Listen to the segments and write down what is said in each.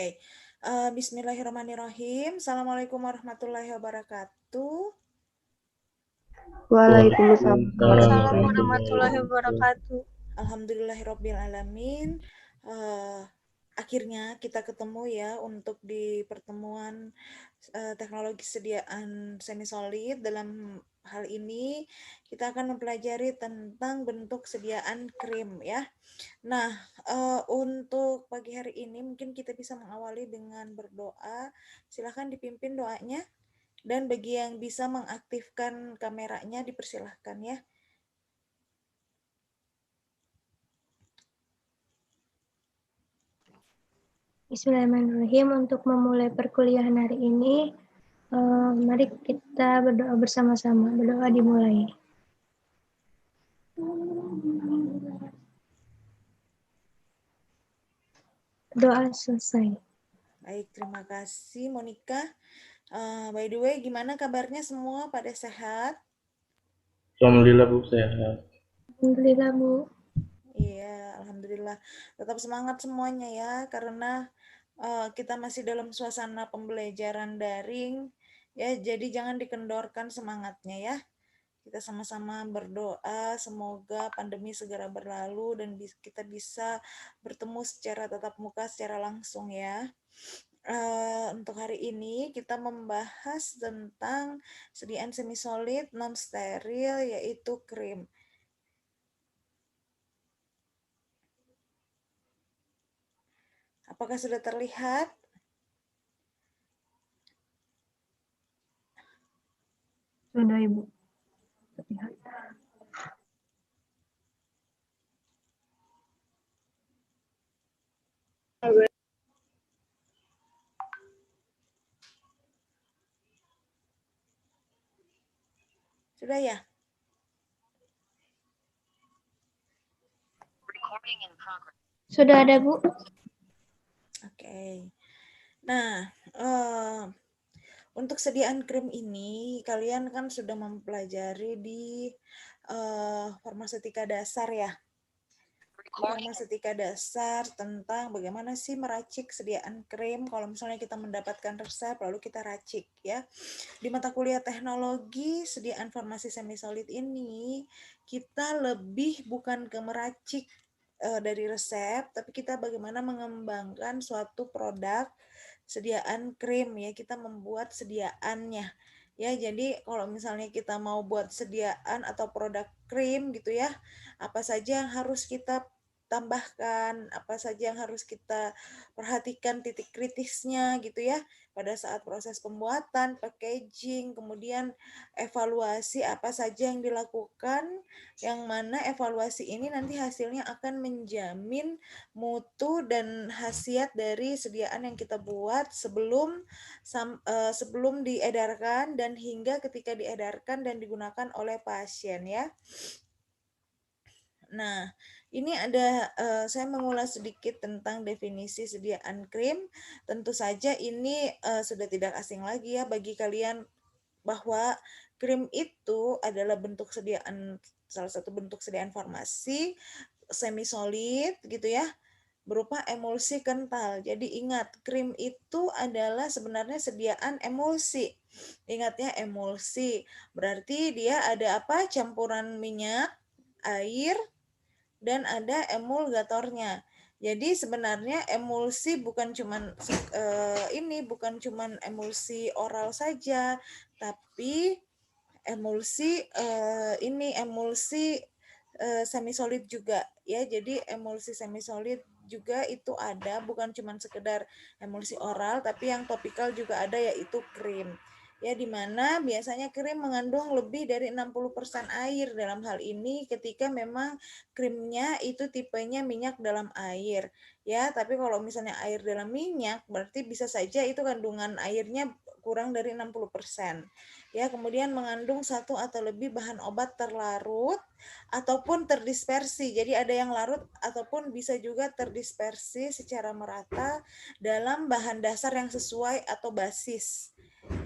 Oke. Bismillahirrahmanirrahim. Assalamualaikum warahmatullahi wabarakatuh. Waalaikumsalam Waalaikumsalam warahmatullahi warahmatullahi wabarakatuh. Alhamdulillahirabbil alamin. Akhirnya kita ketemu ya untuk di pertemuan teknologi sediaan semi solid. Dalam hal ini kita akan mempelajari tentang bentuk sediaan krim ya. Nah, untuk pagi hari ini mungkin kita bisa mengawali dengan berdoa. Silahkan dipimpin doanya. Dan bagi yang bisa mengaktifkan kameranya dipersilahkan ya. Bismillahirrahmanirrahim. Untuk memulai perkuliahan hari ini, mari kita berdoa bersama-sama. Berdoa dimulai. Doa selesai. Baik, terima kasih Monica. By the way, gimana kabarnya semua? Pada sehat? Alhamdulillah Bu, sehat. Alhamdulillah Bu. Iya, alhamdulillah. Tetap semangat semuanya ya, karena kita masih dalam suasana pembelajaran daring ya, jadi jangan dikendorkan semangatnya ya. Kita sama-sama berdoa semoga pandemi segera berlalu dan kita bisa bertemu secara tatap muka secara langsung ya. Untuk hari ini kita membahas tentang sediaan semi solid non steril yaitu krim. Apakah sudah terlihat? Sudah Ibu. Terlihat. Sudah ya? Sudah ada Bu. Oke. Nah, untuk sediaan krim ini kalian kan sudah mempelajari di farmaseutika dasar ya. Farmaseutika dasar tentang bagaimana sih meracik sediaan krim kalau misalnya kita mendapatkan resep lalu kita racik ya. Di mata kuliah teknologi sediaan farmasi semi solid ini kita lebih bukan ke meracik dari resep, tapi kita bagaimana mengembangkan suatu produk sediaan krim ya, kita membuat sediaannya ya. Jadi kalau misalnya kita mau buat sediaan atau produk krim gitu ya, apa saja yang harus kita tambahkan, apa saja yang harus kita perhatikan titik kritisnya gitu ya pada saat proses pembuatan, packaging, kemudian evaluasi apa saja yang dilakukan, yang mana evaluasi ini nanti hasilnya akan menjamin mutu dan khasiat dari sediaan yang kita buat sebelum diedarkan dan hingga ketika diedarkan dan digunakan oleh pasien ya. Nah, ini ada saya mengulas sedikit tentang definisi sediaan krim. Tentu saja ini sudah tidak asing lagi ya bagi kalian bahwa krim itu adalah bentuk sediaan, salah satu bentuk sediaan farmasi semi solid gitu ya, berupa emulsi kental. Jadi ingat, krim itu adalah sebenarnya sediaan emulsi. Ingat ya, emulsi berarti dia ada apa? Campuran minyak, air, dan ada emulgatornya. Jadi sebenarnya emulsi bukan cuman bukan cuman emulsi oral saja, tapi emulsi emulsi semi solid juga ya. Jadi emulsi semi solid juga itu ada, bukan cuman sekedar emulsi oral, tapi yang topikal juga ada yaitu krim. Ya, di mana biasanya krim mengandung lebih dari 60% air dalam hal ini ketika memang krimnya itu tipenya minyak dalam air. Ya, tapi kalau misalnya air dalam minyak berarti bisa saja itu kandungan airnya kurang dari 60%. Ya, kemudian mengandung satu atau lebih bahan obat terlarut ataupun terdispersi. Jadi ada yang larut ataupun bisa juga terdispersi secara merata dalam bahan dasar yang sesuai atau basis.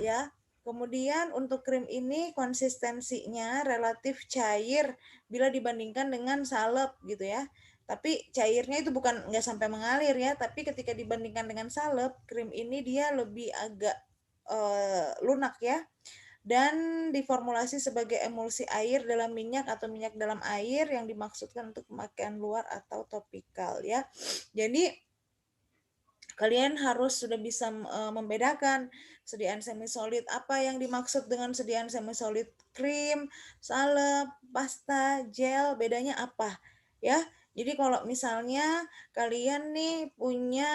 Ya. Kemudian untuk krim ini konsistensinya relatif cair bila dibandingkan dengan salep gitu ya. Tapi cairnya itu nggak sampai mengalir ya, tapi ketika dibandingkan dengan salep, krim ini dia lebih agak lunak ya, dan diformulasi sebagai emulsi air dalam minyak atau minyak dalam air yang dimaksudkan untuk pemakaian luar atau topikal ya. Jadi kalian harus sudah bisa membedakan sediaan semi solid, apa yang dimaksud dengan sediaan semi solid krim, salep, pasta, gel, bedanya apa ya. Jadi kalau misalnya kalian nih punya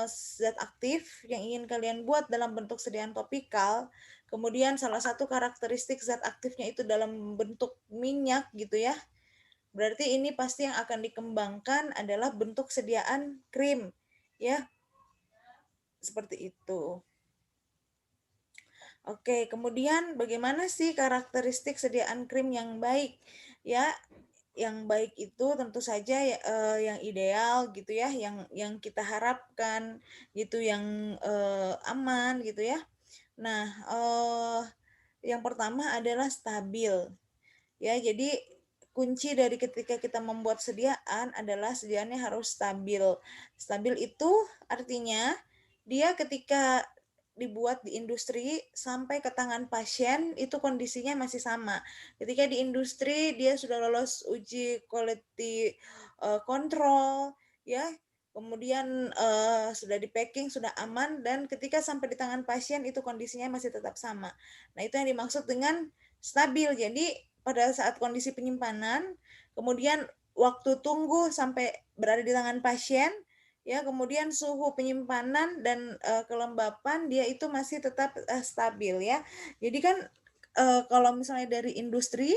zat aktif yang ingin kalian buat dalam bentuk sediaan topikal, kemudian salah satu karakteristik zat aktifnya itu dalam bentuk minyak gitu ya, berarti ini pasti yang akan dikembangkan adalah bentuk sediaan krim ya, seperti itu. Oke, kemudian bagaimana sih karakteristik sediaan krim yang baik? Ya, yang baik itu tentu saja yang ideal gitu ya, yang kita harapkan gitu, yang aman gitu ya. Nah, yang pertama adalah stabil. Ya, jadi kunci dari ketika kita membuat sediaan adalah sediaannya harus stabil. Stabil itu artinya dia ketika dibuat di industri sampai ke tangan pasien itu kondisinya masih sama. Ketika di industri dia sudah lolos uji quality control ya, kemudian sudah di packing, sudah aman, dan ketika sampai di tangan pasien itu kondisinya masih tetap sama. Nah, itu yang dimaksud dengan stabil. Jadi pada saat kondisi penyimpanan, kemudian waktu tunggu sampai berada di tangan pasien, ya, kemudian suhu penyimpanan dan kelembapan dia itu masih tetap stabil ya. Jadi kan kalau misalnya dari industri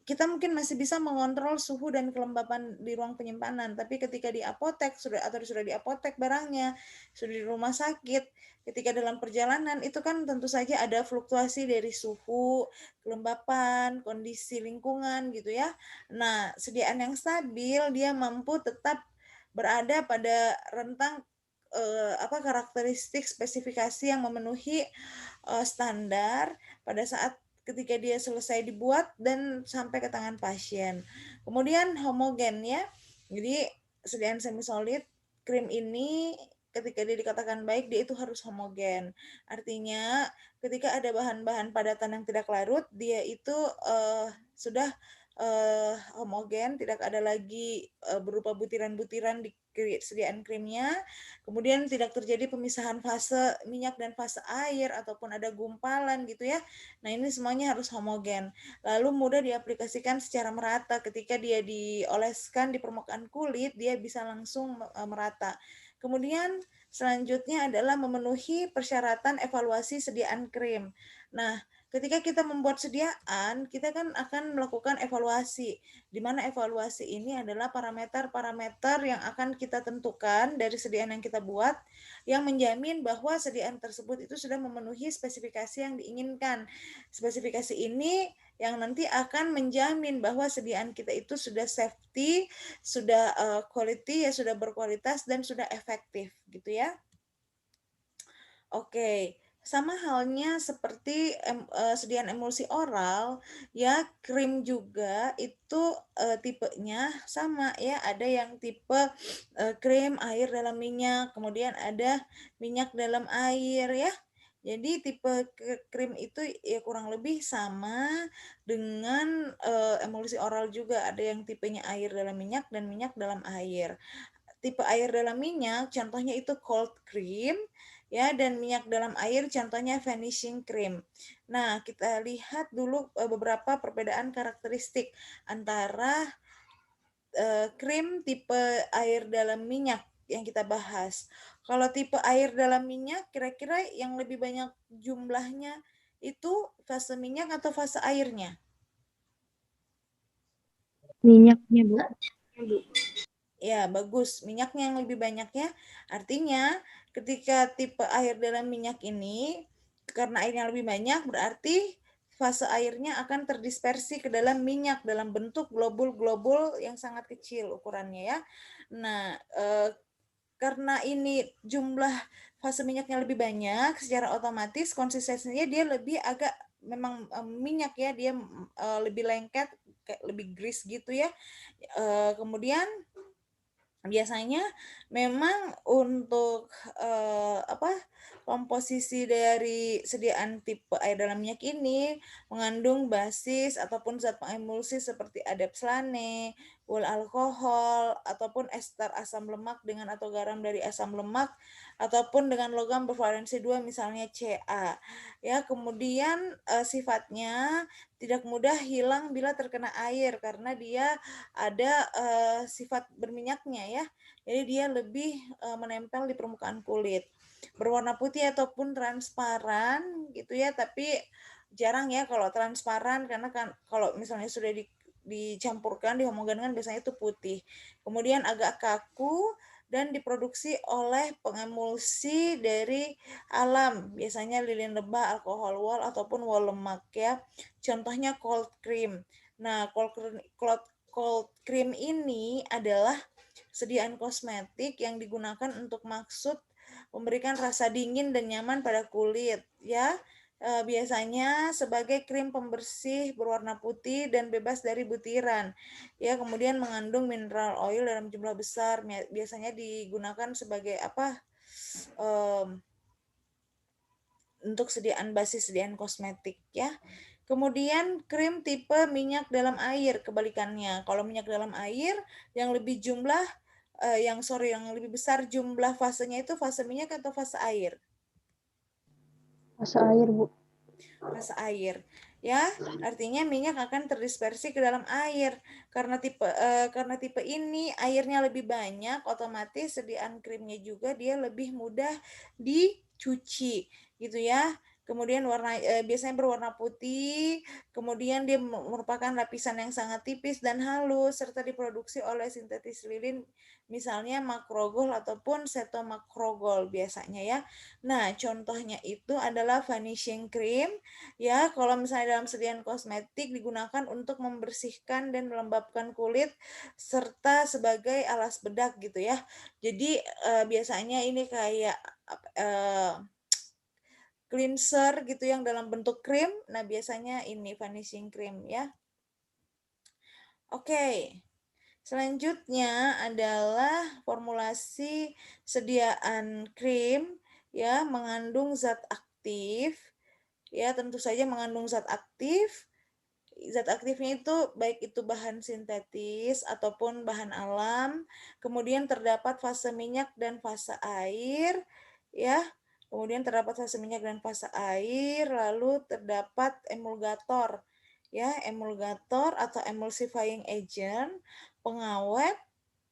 kita mungkin masih bisa mengontrol suhu dan kelembapan di ruang penyimpanan, tapi ketika di apotek sudah di apotek barangnya, sudah di rumah sakit, ketika dalam perjalanan itu kan tentu saja ada fluktuasi dari suhu, kelembapan, kondisi lingkungan gitu ya. Nah, sediaan yang stabil dia mampu tetap berada pada rentang karakteristik spesifikasi yang memenuhi standar pada saat ketika dia selesai dibuat dan sampai ke tangan pasien. Kemudian homogen ya. Jadi sediaan semi solid krim ini ketika dia dikatakan baik, dia itu harus homogen. Artinya ketika ada bahan-bahan padatan yang tidak larut, dia itu sudah homogen, tidak ada lagi berupa butiran-butiran di sediaan krimnya. Kemudian tidak terjadi pemisahan fase minyak dan fase air ataupun ada gumpalan gitu ya. Nah, ini semuanya harus homogen. Lalu mudah diaplikasikan secara merata. Ketika dia dioleskan di permukaan kulit, dia bisa langsung merata. Kemudian selanjutnya adalah memenuhi persyaratan evaluasi sediaan krim. Nah, ketika kita membuat sediaan, kita kan akan melakukan evaluasi, di mana evaluasi ini adalah parameter-parameter yang akan kita tentukan dari sediaan yang kita buat, yang menjamin bahwa sediaan tersebut itu sudah memenuhi spesifikasi yang diinginkan. Spesifikasi ini yang nanti akan menjamin bahwa sediaan kita itu sudah safety, sudah quality ya, sudah berkualitas dan sudah efektif gitu ya. Oke, sama halnya seperti sediaan emulsi oral, ya, krim juga itu tipenya sama ya, ada yang tipe krim air dalam minyak, kemudian ada minyak dalam air ya. Jadi tipe krim itu ya kurang lebih sama dengan emulsi oral juga, ada yang tipenya air dalam minyak dan minyak dalam air. Tipe air dalam minyak contohnya itu cold cream ya, dan minyak dalam air contohnya vanishing cream. Nah, kita lihat dulu beberapa perbedaan karakteristik antara krim tipe air dalam minyak yang kita bahas. Kalau tipe air dalam minyak kira-kira yang lebih banyak jumlahnya itu fase minyak atau fase airnya? Minyaknya, Bu. Ya, bagus. Minyaknya yang lebih banyak ya. Artinya, ketika tipe air dalam minyak ini, karena airnya lebih banyak, berarti fase airnya akan terdispersi ke dalam minyak dalam bentuk globul-globul yang sangat kecil ukurannya ya. Nah, karena ini jumlah fase minyaknya lebih banyak, secara otomatis konsistensinya dia lebih agak memang minyak ya, dia lebih lengket, kayak lebih grease gitu ya. Kemudian Biasanya memang untuk, komposisi dari sediaan tipe air dalam minyak ini mengandung basis ataupun zat pengemulsi seperti adapslane, wol alkohol, ataupun ester asam lemak dengan atau garam dari asam lemak, ataupun dengan logam bervalensi 2 misalnya Ca. Ya, kemudian, sifatnya tidak mudah hilang bila terkena air karena dia ada, sifat berminyaknya ya. Jadi dia lebih, menempel di permukaan kulit. Berwarna putih ataupun transparan gitu ya, tapi jarang ya kalau transparan karena kan kalau misalnya sudah dicampurkan, dihomogenkan biasanya itu putih. Kemudian agak kaku dan diproduksi oleh pengemulsi dari alam, biasanya lilin lebah, alkohol wol, ataupun wol lemak ya. Contohnya cold cream. Nah, cold cream ini adalah sediaan kosmetik yang digunakan untuk maksud memberikan rasa dingin dan nyaman pada kulit ya. Biasanya sebagai krim pembersih berwarna putih dan bebas dari butiran. Ya, kemudian mengandung mineral oil dalam jumlah besar. Biasanya digunakan sebagai apa? Untuk sediaan kosmetik ya. Kemudian krim tipe minyak dalam air kebalikannya. Kalau minyak dalam air yang yang lebih besar jumlah fasenya itu fase minyak atau fase air? Fase air, Bu. Fase air. Ya, artinya minyak akan terdispersi ke dalam air. Karena tipe ini airnya lebih banyak, otomatis sediaan krimnya juga dia lebih mudah dicuci gitu ya. Kemudian biasanya berwarna putih, kemudian dia merupakan lapisan yang sangat tipis dan halus serta diproduksi oleh sintetis lilin misalnya makrogol ataupun setomakrogol biasanya ya. Nah, contohnya itu adalah vanishing cream ya. Kalau misalnya dalam sediaan kosmetik digunakan untuk membersihkan dan melembabkan kulit serta sebagai alas bedak gitu ya. Jadi biasanya ini kayak eh, cleanser gitu yang dalam bentuk krim. Nah, biasanya ini vanishing cream ya. Oke. Selanjutnya adalah formulasi sediaan krim ya, mengandung zat aktif. Ya, tentu saja mengandung zat aktif. Zat aktifnya itu baik itu bahan sintetis ataupun bahan alam. Kemudian terdapat fase minyak dan fase air ya. Kemudian terdapat fase minyak dan fase air, lalu terdapat emulgator ya, emulgator atau emulsifying agent, pengawet.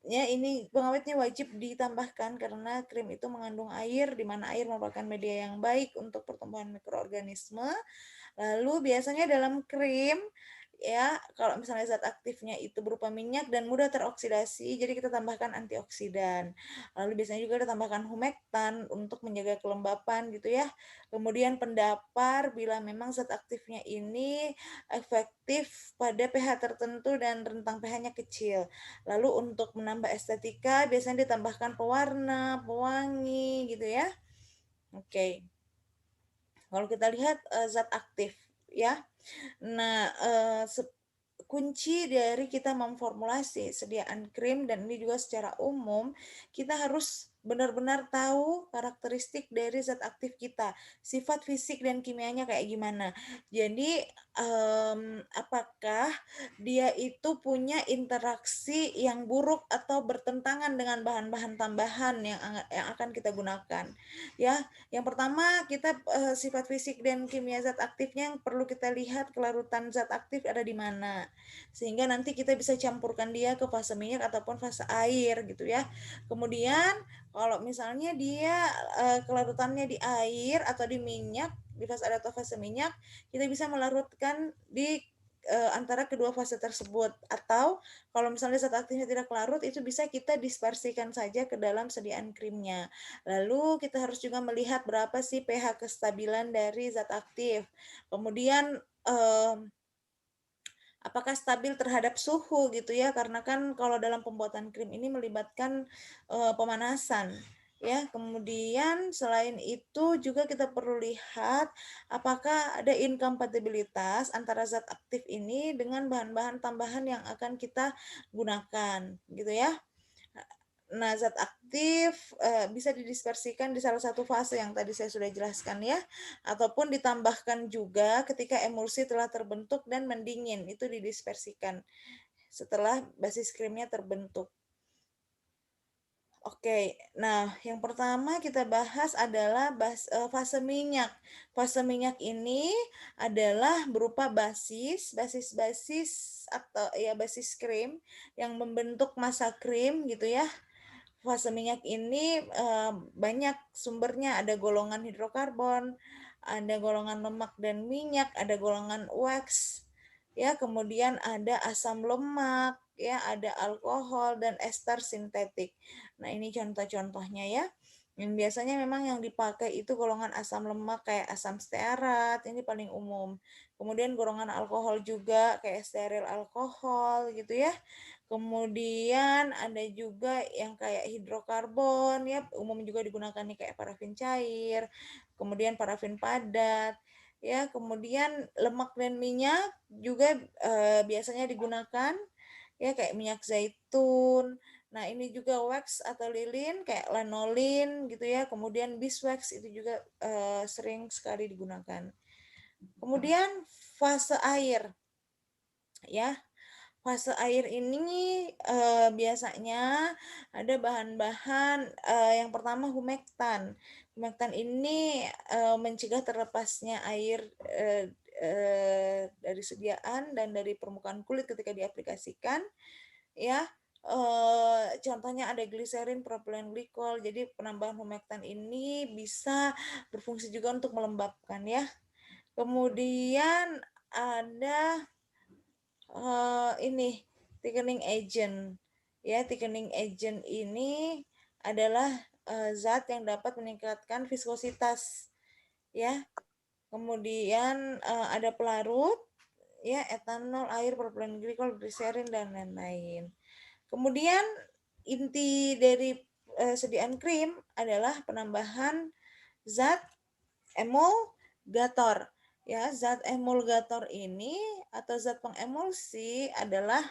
Ya, ini pengawetnya wajib ditambahkan karena krim itu mengandung air, di mana air merupakan media yang baik untuk pertumbuhan mikroorganisme. Lalu biasanya dalam krim ya, kalau misalnya zat aktifnya itu berupa minyak dan mudah teroksidasi, jadi kita tambahkan antioksidan. Lalu biasanya juga kita tambahkan humektan untuk menjaga kelembapan gitu ya. Kemudian pendapar bila memang zat aktifnya ini efektif pada pH tertentu dan rentang pH-nya kecil. Lalu untuk menambah estetika biasanya ditambahkan pewarna, pewangi gitu ya. Oke. Kalau kita lihat zat aktif ya. Nah, kunci dari kita memformulasi sediaan krim dan ini juga secara umum kita harus benar-benar tahu karakteristik dari zat aktif kita, sifat fisik dan kimianya kayak gimana. Jadi, apakah dia itu punya interaksi yang buruk atau bertentangan dengan bahan-bahan tambahan yang akan kita gunakan. Ya, yang pertama kita sifat fisik dan kimia zat aktifnya yang perlu kita lihat kelarutan zat aktif ada di mana. Sehingga nanti kita bisa campurkan dia ke fase minyak ataupun fase air gitu ya. Kemudian kalau misalnya dia kelarutannya di air atau di minyak, di fase air atau fase minyak, kita bisa melarutkan di antara kedua fase tersebut atau kalau misalnya zat aktifnya tidak larut itu bisa kita dispersikan saja ke dalam sediaan krimnya. Lalu kita harus juga melihat berapa sih pH kestabilan dari zat aktif. Kemudian apakah stabil terhadap suhu gitu ya, karena kan kalau dalam pembuatan krim ini melibatkan pemanasan ya. Kemudian selain itu juga kita perlu lihat apakah ada inkompatibilitas antara zat aktif ini dengan bahan-bahan tambahan yang akan kita gunakan gitu ya. Nah, zat aktif bisa didispersikan di salah satu fase yang tadi saya sudah jelaskan ya, ataupun ditambahkan juga ketika emulsi telah terbentuk dan mendingin, itu didispersikan setelah basis krimnya terbentuk. Oke, nah yang pertama kita bahas adalah fase minyak. Fase minyak ini adalah berupa basis atau ya basis krim yang membentuk massa krim gitu ya. Fase minyak ini banyak sumbernya, ada golongan hidrokarbon, ada golongan lemak dan minyak, ada golongan wax, ya, kemudian ada asam lemak, ya, ada alkohol dan ester sintetik. Nah, ini contoh-contohnya ya. Yang biasanya memang yang dipakai itu golongan asam lemak kayak asam stearat, ini paling umum. Kemudian golongan alkohol juga kayak steril alkohol gitu ya. Kemudian ada juga yang kayak hidrokarbon ya, umum juga digunakan nih kayak parafin cair, kemudian parafin padat ya, kemudian lemak dan minyak juga biasanya digunakan ya kayak minyak zaitun. Nah, ini juga wax atau lilin kayak lanolin gitu ya. Kemudian beeswax itu juga sering sekali digunakan. Kemudian fase air ya. Fase air ini biasanya ada bahan-bahan yang pertama humektan. Humektan ini mencegah terlepasnya air dari sediaan dan dari permukaan kulit ketika diaplikasikan ya. Contohnya ada gliserin, propilen glikol. Jadi penambahan humektan ini bisa berfungsi juga untuk melembabkan ya. Kemudian ada ini thickening agent ya. Thickening agent ini adalah zat yang dapat meningkatkan viskositas ya. Kemudian ada pelarut ya, etanol, air, propilen glikol, gliserin dan lain-lain. Kemudian inti dari sediaan krim adalah penambahan zat emulgator. Ya, zat emulgator ini atau zat pengemulsi adalah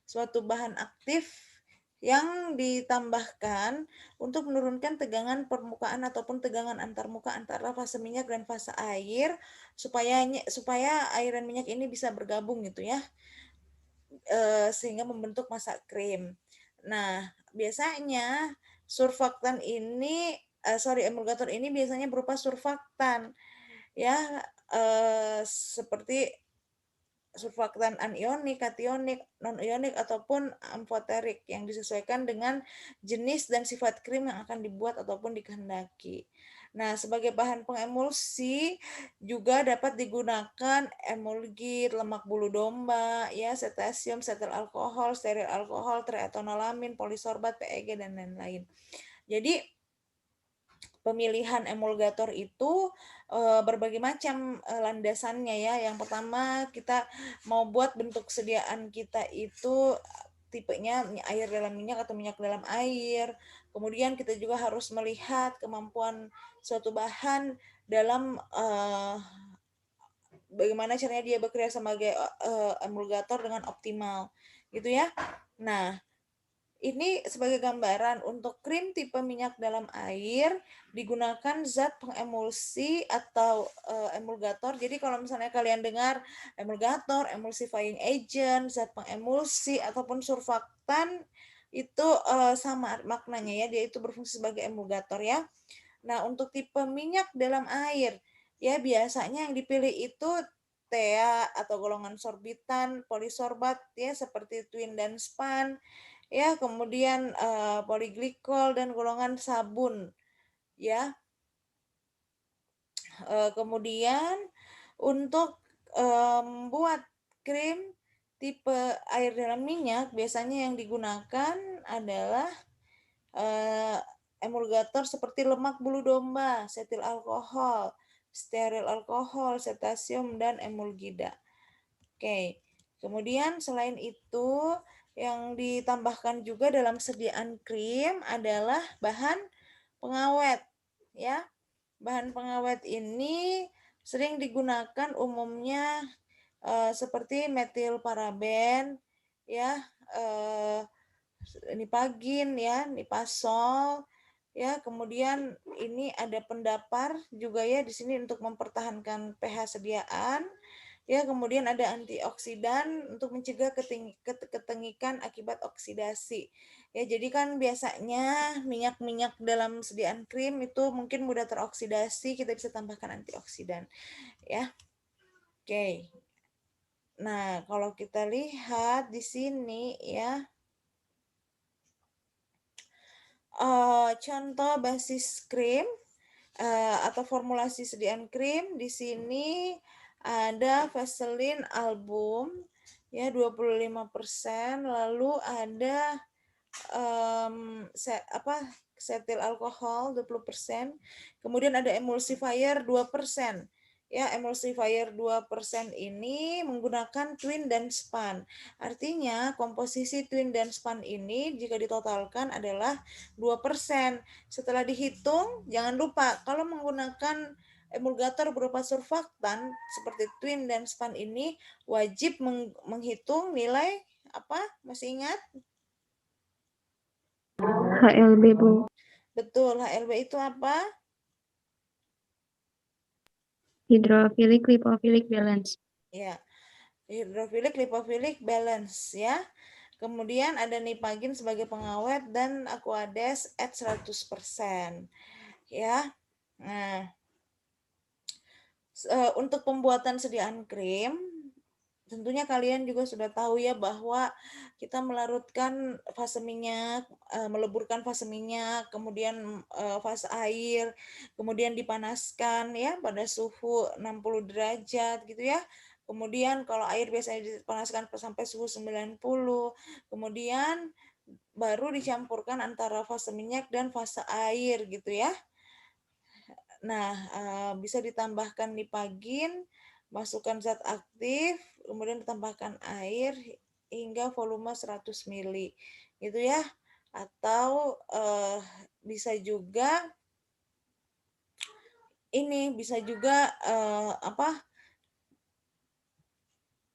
suatu bahan aktif yang ditambahkan untuk menurunkan tegangan permukaan ataupun tegangan antarmuka antara fase minyak dan fase air supaya air dan minyak ini bisa bergabung gitu ya, sehingga membentuk massa krim. Nah, biasanya emulgator ini biasanya berupa surfaktan ya, seperti surfaktan anionik, kationik, non-ionik ataupun amfoterik yang disesuaikan dengan jenis dan sifat krim yang akan dibuat ataupun dikehendaki. Nah, sebagai bahan pengemulsi juga dapat digunakan emulgit, lemak bulu domba, ya, cetasium, setil alkohol, steril alkohol, triethanolamin, polisorbat, PEG dan lain-lain. Jadi pemilihan emulgator itu berbagai macam landasannya ya. Yang pertama kita mau buat bentuk sediaan kita itu tipenya air dalam minyak atau minyak dalam air. Kemudian kita juga harus melihat kemampuan suatu bahan dalam bagaimana caranya dia bekerja sebagai emulgator dengan optimal gitu ya. Nah, ini sebagai gambaran untuk krim tipe minyak dalam air digunakan zat pengemulsi atau emulgator. Jadi kalau misalnya kalian dengar emulgator, emulsifying agent, zat pengemulsi ataupun surfaktan itu sama maknanya ya, dia itu berfungsi sebagai emulgator ya. Nah, untuk tipe minyak dalam air ya biasanya yang dipilih itu TEA atau golongan sorbitan, polisorbat ya seperti twin dan span ya, kemudian poliglikol dan golongan sabun ya. Kemudian untuk membuat krim tipe air dalam minyak biasanya yang digunakan adalah emulgator seperti lemak bulu domba, setil alkohol, steril alkohol, cetasium dan emulgida. Oke. Kemudian selain itu yang ditambahkan juga dalam sediaan krim adalah bahan pengawet ya. Bahan pengawet ini sering digunakan umumnya seperti metil paraben ya, nipagin ya, nipasol ya, kemudian ini ada pendapar juga ya di sini untuk mempertahankan pH sediaan. Ya, kemudian ada antioksidan untuk mencegah ketengikan akibat oksidasi. Ya, jadi kan biasanya minyak-minyak dalam sediaan krim itu mungkin mudah teroksidasi, kita bisa tambahkan antioksidan ya. Oke. Nah, kalau kita lihat di sini ya, contoh basis krim atau formulasi sediaan krim di sini ada Vaseline album ya 25%, lalu ada setil alkohol 20%, kemudian ada emulsifier 2%. Ya, emulsifier 2% ini menggunakan twin dan span. Artinya, komposisi twin dan span ini jika ditotalkan adalah 2%. Setelah dihitung, jangan lupa kalau menggunakan emulgator berupa surfaktan seperti twin dan span ini wajib menghitung nilai apa? Masih ingat? HLB, Bu. Betul, HLB itu apa? Hydrophilic lipophilic balance. Ya, hidrofilik, lipofilik, balance ya. Kemudian ada nipagin sebagai pengawet dan aquades at 100%. Ya. Nah, untuk pembuatan sediaan krim, tentunya kalian juga sudah tahu ya bahwa kita melarutkan fase minyak, meleburkan fase minyak, kemudian fase air, kemudian dipanaskan ya pada suhu 60 derajat gitu ya. Kemudian kalau air biasanya dipanaskan sampai suhu 90, kemudian baru dicampurkan antara fase minyak dan fase air gitu ya. Nah, bisa ditambahkan nipagin, masukkan zat aktif, kemudian ditambahkan air hingga volume 100 ml gitu ya. Atau bisa juga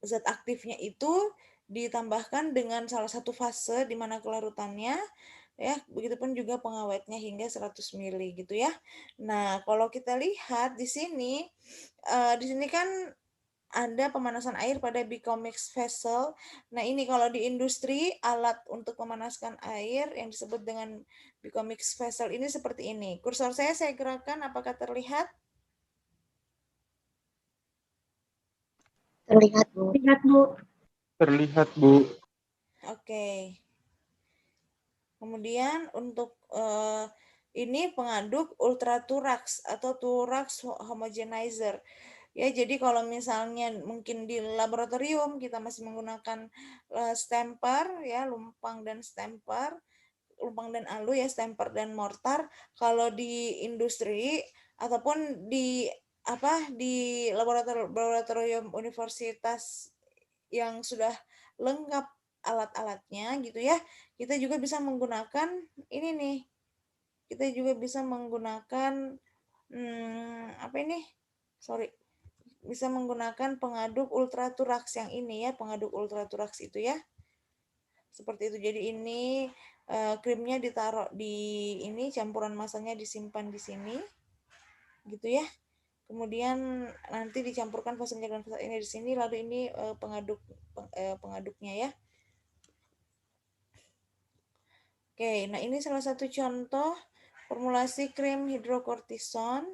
zat aktifnya itu ditambahkan dengan salah satu fase di mana kelarutannya ya, begitupun juga pengawetnya hingga 100 ml gitu ya. Nah, kalau kita lihat di sini kan ada pemanasan air pada Bicomix vessel. Nah, ini kalau di industri alat untuk memanaskan air yang disebut dengan Bicomix vessel ini seperti ini. Kursor saya gerakkan, apakah terlihat? Terlihat, Bu. Terlihat, Bu. Terlihat, Bu. Oke. Kemudian untuk ini pengaduk ultraturax atau Turax homogenizer. Ya, jadi kalau misalnya mungkin di laboratorium kita masih menggunakan stamper ya, lumpang dan stamper, lumpang dan alu ya, stamper dan mortar. Kalau di industri ataupun di laboratorium universitas yang sudah lengkap alat-alatnya gitu ya, kita juga bisa menggunakan ini nih. Kita juga bisa menggunakan apa ini? Sorry. Bisa menggunakan pengaduk ultraturax yang ini ya, pengaduk ultraturax itu ya. Seperti itu. Jadi ini krimnya ditaruh di ini, campuran masanya disimpan di sini. Gitu ya. Kemudian nanti dicampurkan fase minyak dan fase ini di sini, lalu ini pengaduknya ya. Oke, nah ini salah satu contoh formulasi krim hidrokortison.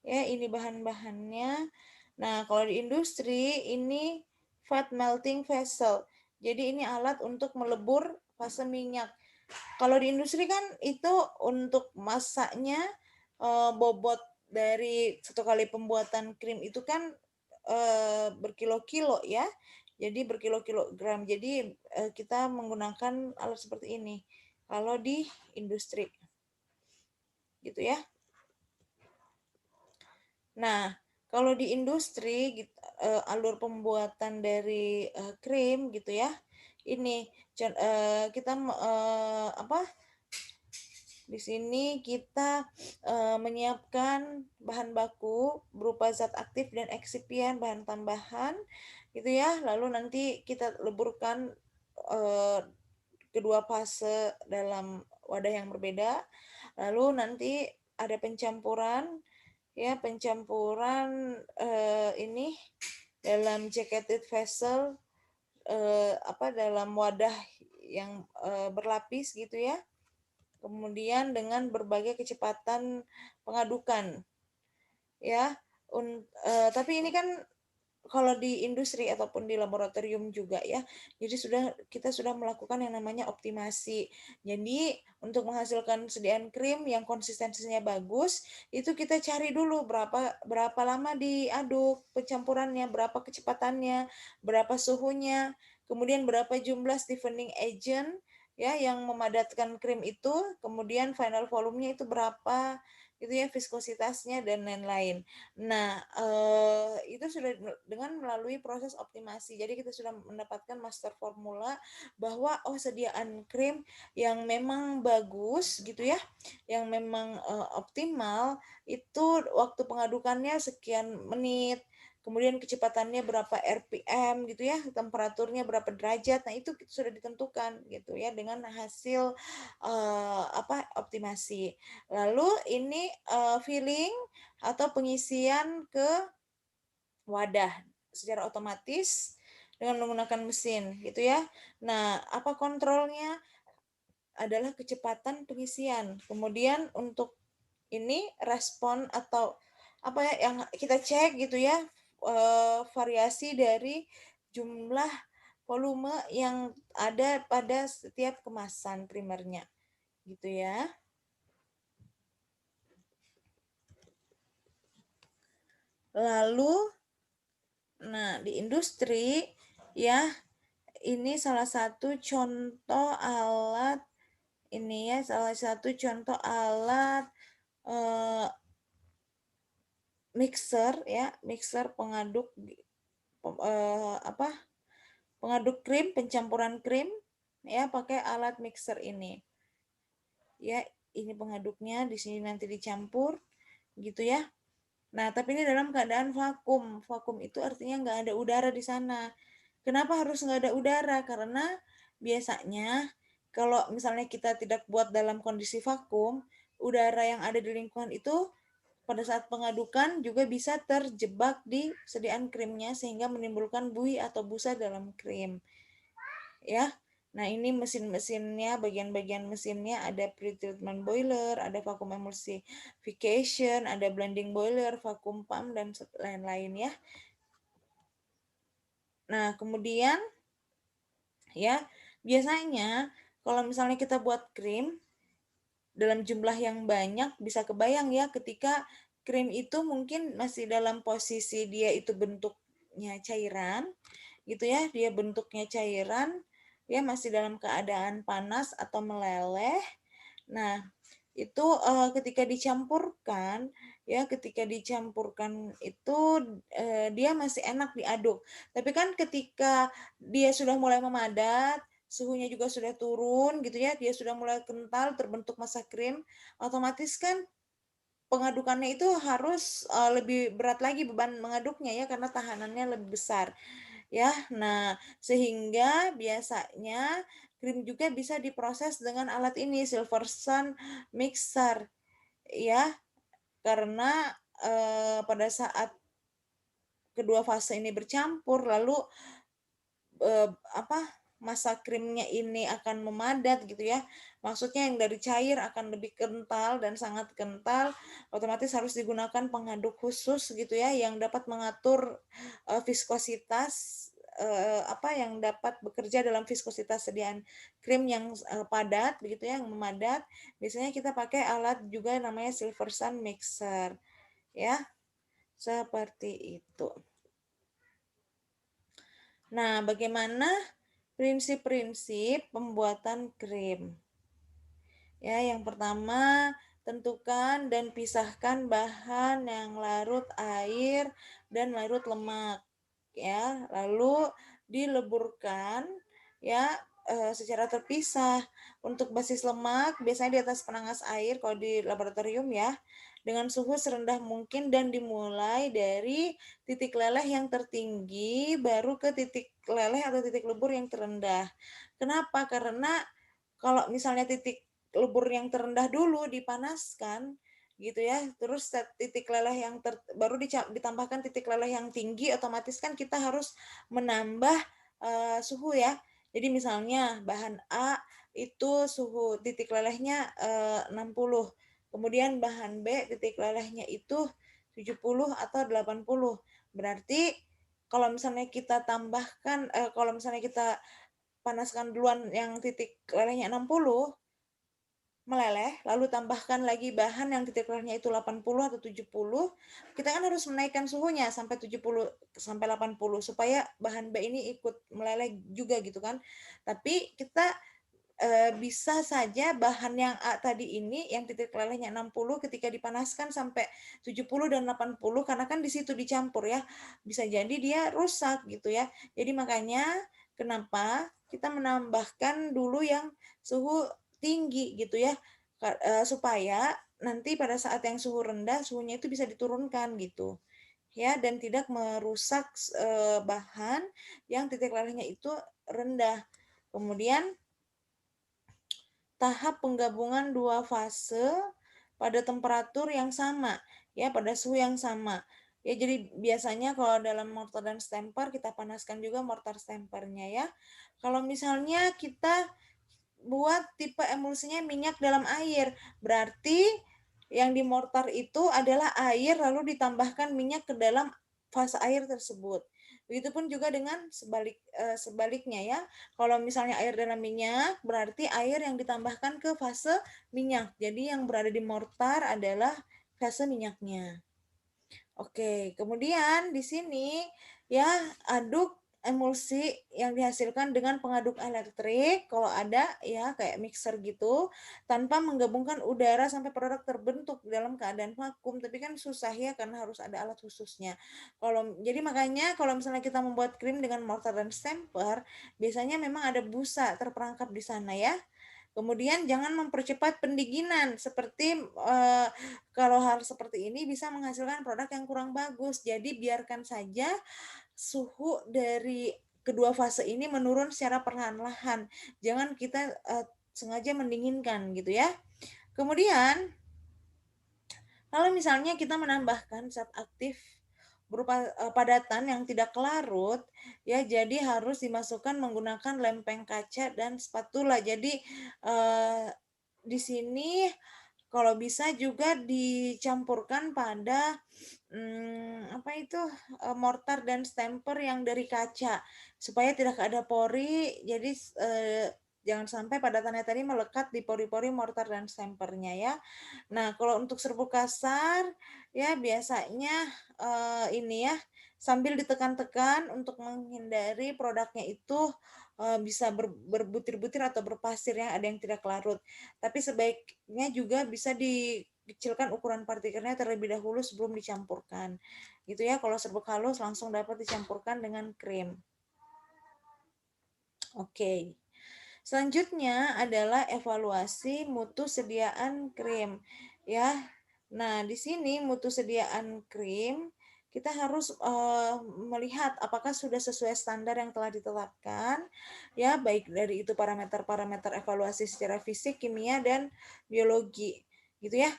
Ya, ini bahan-bahannya. Nah, kalau di industri ini fat melting vessel. Jadi ini alat untuk melebur fase minyak. Kalau di industri kan itu untuk masaknya bobot dari satu kali pembuatan krim itu kan berkilo-kilo ya. Jadi berkilo-kilogram. Jadi kita menggunakan alat seperti ini kalau di industri. Gitu ya. Nah, kalau di industri alur pembuatan dari krim gitu ya. Ini kita di sini kita menyiapkan bahan baku berupa zat aktif dan eksipien, bahan tambahan gitu ya. Lalu nanti kita leburkan kedua fase dalam wadah yang berbeda. Lalu nanti ada pencampuran, ya pencampuran ini dalam jacketed vessel, dalam wadah yang berlapis gitu ya. Kemudian dengan berbagai kecepatan pengadukan, ya. Tapi ini kan kalau di industri ataupun di laboratorium juga ya. Jadi kita sudah melakukan yang namanya optimasi. Jadi untuk menghasilkan sediaan krim yang konsistensinya bagus, itu kita cari dulu berapa lama diaduk pencampurannya, berapa kecepatannya, berapa suhunya, kemudian berapa jumlah stiffening agent ya yang memadatkan krim itu, kemudian final volumenya itu berapa, itu ya viskositasnya dan lain-lain. Nah, itu sudah dengan melalui proses optimasi. Jadi kita sudah mendapatkan master formula bahwa sediaan krim yang memang bagus gitu ya, yang memang optimal itu waktu pengadukannya sekian menit. Kemudian kecepatannya berapa RPM gitu ya, temperaturnya berapa derajat. Nah, itu sudah ditentukan gitu ya dengan hasil optimasi. Lalu ini filling atau pengisian ke wadah secara otomatis dengan menggunakan mesin gitu ya. Nah, apa kontrolnya? Adalah kecepatan pengisian. Kemudian untuk ini respon atau apa ya yang kita cek gitu ya, variasi dari jumlah volume yang ada pada setiap kemasan primernya gitu ya. Lalu nah di industri ya, ini salah satu contoh alat ini ya, salah satu contoh alat mixer ya, mixer pengaduk pengaduk krim, pencampuran krim ya pakai alat mixer ini. Ya, ini pengaduknya di sini nanti dicampur gitu ya. Nah, tapi ini dalam keadaan vakum. Vakum itu artinya nggak ada udara di sana. Kenapa harus nggak ada udara? Karena biasanya kalau misalnya kita tidak buat dalam kondisi vakum, udara yang ada di lingkungan itu pada saat pengadukan juga bisa terjebak di sediaan krimnya sehingga menimbulkan buih atau busa dalam krim. Ya. Nah, ini mesin-mesinnya, bagian-bagian mesinnya ada pretreatment boiler, ada vacuum emulsification, ada blending boiler, vacuum pump dan lain-lain ya. Nah, kemudian ya, biasanya kalau misalnya kita buat krim dalam jumlah yang banyak bisa kebayang ya ketika krim itu mungkin masih dalam posisi dia itu bentuknya cairan gitu ya, dia bentuknya cairan, dia masih dalam keadaan panas atau meleleh. Nah, itu ketika dicampurkan ya, ketika dicampurkan itu dia masih enak diaduk. Tapi kan ketika dia sudah mulai memadat, suhunya juga sudah turun gitu ya, dia sudah mulai kental terbentuk massa krim, otomatis kan pengadukannya itu harus lebih berat lagi beban mengaduknya ya karena tahanannya lebih besar ya. Nah, sehingga biasanya krim juga bisa diproses dengan alat ini Silverson mixer ya, karena pada saat kedua fase ini bercampur lalu massa krimnya ini akan memadat gitu ya. Maksudnya yang dari cair akan lebih kental dan sangat kental, otomatis harus digunakan pengaduk khusus gitu ya yang dapat mengatur viskositas yang dapat bekerja dalam viskositas sediaan krim yang padat begitu ya, yang memadat. Biasanya kita pakai alat juga namanya Silverson mixer ya. Seperti itu. Nah, bagaimana prinsip-prinsip pembuatan krim? Ya, yang pertama, tentukan dan pisahkan bahan yang larut air dan larut lemak. Ya, lalu dileburkan ya secara terpisah. Untuk basis lemak biasanya di atas penanas air kalau di laboratorium ya, dengan suhu serendah mungkin dan dimulai dari titik leleh yang tertinggi baru ke titik leleh atau titik lebur yang terendah. Kenapa? Karena kalau misalnya titik lebur yang terendah dulu dipanaskan gitu ya, terus titik leleh yang baru ditambahkan titik leleh yang tinggi, otomatis kan kita harus menambah suhu ya. Jadi misalnya bahan A itu suhu titik lelehnya 60, kemudian bahan B titik lelehnya itu 70 atau 80. Berarti kalau misalnya kita tambahkan, kalau misalnya kita panaskan duluan yang titik lelehnya 60, meleleh, lalu tambahkan lagi bahan yang titik lelehnya itu 80 atau 70, kita kan harus menaikkan suhunya sampai 70 sampai 80 supaya bahan B ini ikut meleleh juga gitu kan. Tapi kita bisa saja bahan yang A tadi ini yang titik lelehnya 60 ketika dipanaskan sampai 70 dan 80, karena kan di situ dicampur ya, bisa jadi dia rusak gitu ya. Jadi makanya kenapa kita menambahkan dulu yang suhu tinggi gitu ya, supaya nanti pada saat yang suhu rendah, suhunya itu bisa diturunkan gitu ya, dan tidak merusak bahan yang titik lelehnya itu rendah. Kemudian tahap penggabungan dua fase pada temperatur yang sama, ya, pada suhu yang sama. Ya, jadi biasanya kalau dalam mortar dan stemper kita panaskan juga mortar stempernya ya. Kalau misalnya kita buat tipe emulsinya minyak dalam air, berarti yang di mortar itu adalah air lalu ditambahkan minyak ke dalam fase air tersebut. Begitupun juga dengan sebaliknya ya. Kalau misalnya air dalam minyak, berarti air yang ditambahkan ke fase minyak. Jadi yang berada di mortar adalah fase minyaknya. Oke, kemudian di sini ya aduk emulsi yang dihasilkan dengan pengaduk elektrik kalau ada ya kayak mixer gitu, tanpa menggabungkan udara sampai produk terbentuk dalam keadaan vakum, tapi kan susah ya karena harus ada alat khususnya. Jadi makanya kalau misalnya kita membuat krim dengan mortar dan stemper, biasanya memang ada busa terperangkap di sana ya. Kemudian jangan mempercepat pendinginan seperti kalau hal seperti ini bisa menghasilkan produk yang kurang bagus. Jadi biarkan saja suhu dari kedua fase ini menurun secara perlahan-lahan. Jangan kita sengaja mendinginkan gitu ya. Kemudian kalau misalnya kita menambahkan zat aktif berupa padatan yang tidak larut ya, jadi harus dimasukkan menggunakan lempeng kaca dan spatula. Jadi di sini kalau bisa juga dicampurkan pada apa itu mortar dan stemper yang dari kaca supaya tidak ada pori. Jadi jangan sampai padatannya tadi melekat di pori-pori mortar dan stempernya ya. Nah, kalau untuk serbuk kasar ya biasanya ini ya sambil ditekan-tekan untuk menghindari produknya itu bisa berbutir-butir atau berpasir yang ada yang tidak larut. Tapi sebaiknya juga bisa dikecilkan ukuran partikelnya terlebih dahulu sebelum dicampurkan. Gitu ya, kalau serbuk halus langsung dapat dicampurkan dengan krim. Oke. Selanjutnya adalah evaluasi mutu sediaan krim ya. Nah, di sini mutu sediaan krim kita harus melihat apakah sudah sesuai standar yang telah ditetapkan ya, baik dari itu parameter-parameter evaluasi secara fisik, kimia dan biologi gitu ya.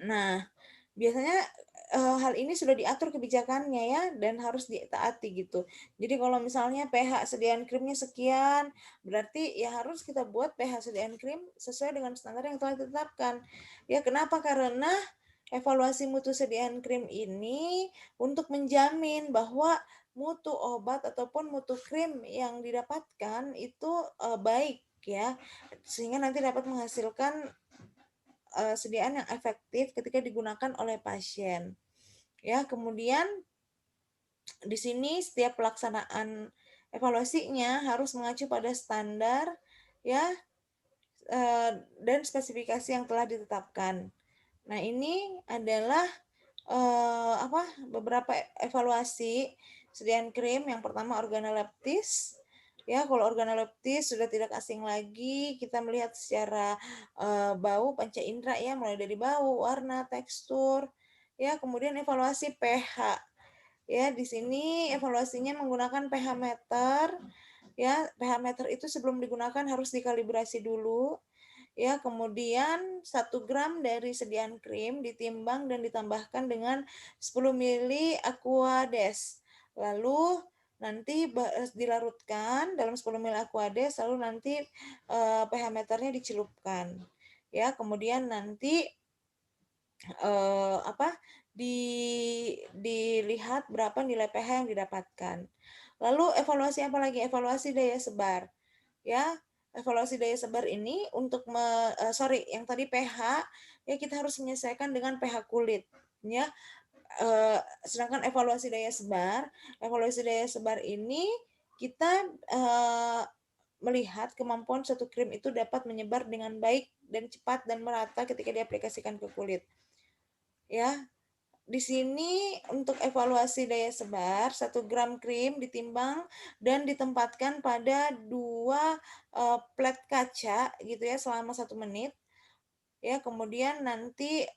Nah, biasanya hal ini sudah diatur kebijakannya ya dan harus ditaati gitu. Jadi kalau misalnya pH sediaan krimnya sekian, berarti ya harus kita buat pH sediaan krim sesuai dengan standar yang telah ditetapkan. Ya kenapa? Karena evaluasi mutu sediaan krim ini untuk menjamin bahwa mutu obat ataupun mutu krim yang didapatkan itu baik ya, sehingga nanti dapat menghasilkan sediaan yang efektif ketika digunakan oleh pasien. Ya, kemudian di sini setiap pelaksanaan evaluasinya harus mengacu pada standar ya dan spesifikasi yang telah ditetapkan. Nah, ini adalah beberapa evaluasi sediaan krim. Yang pertama organoleptis. Ya, kalau organoleptis sudah tidak asing lagi, kita melihat secara bau panca indera ya, mulai dari bau, warna, tekstur. Ya, kemudian evaluasi pH. Ya, di sini evaluasinya menggunakan pH meter ya. pH meter itu sebelum digunakan harus dikalibrasi dulu, ya. Kemudian 1 gram dari sediaan krim ditimbang dan ditambahkan dengan 10 mili Aquades. Lalu nanti dilarutkan dalam 10 mili Aquades, lalu nanti pH meternya dicelupkan, ya. Kemudian nanti apa, dilihat berapa nilai pH yang didapatkan. Lalu evaluasi apa lagi? Evaluasi daya sebar, ya. Evaluasi daya sebar ini untuk yang tadi pH, ya kita harus menyesuaikan dengan pH kulit, ya. Sedangkan evaluasi daya sebar ini kita melihat kemampuan suatu krim itu dapat menyebar dengan baik dan cepat dan merata ketika diaplikasikan ke kulit, ya. Di sini untuk evaluasi daya sebar, 1 gram krim ditimbang dan ditempatkan pada 2 plet kaca gitu ya selama 1 menit. Ya, kemudian nanti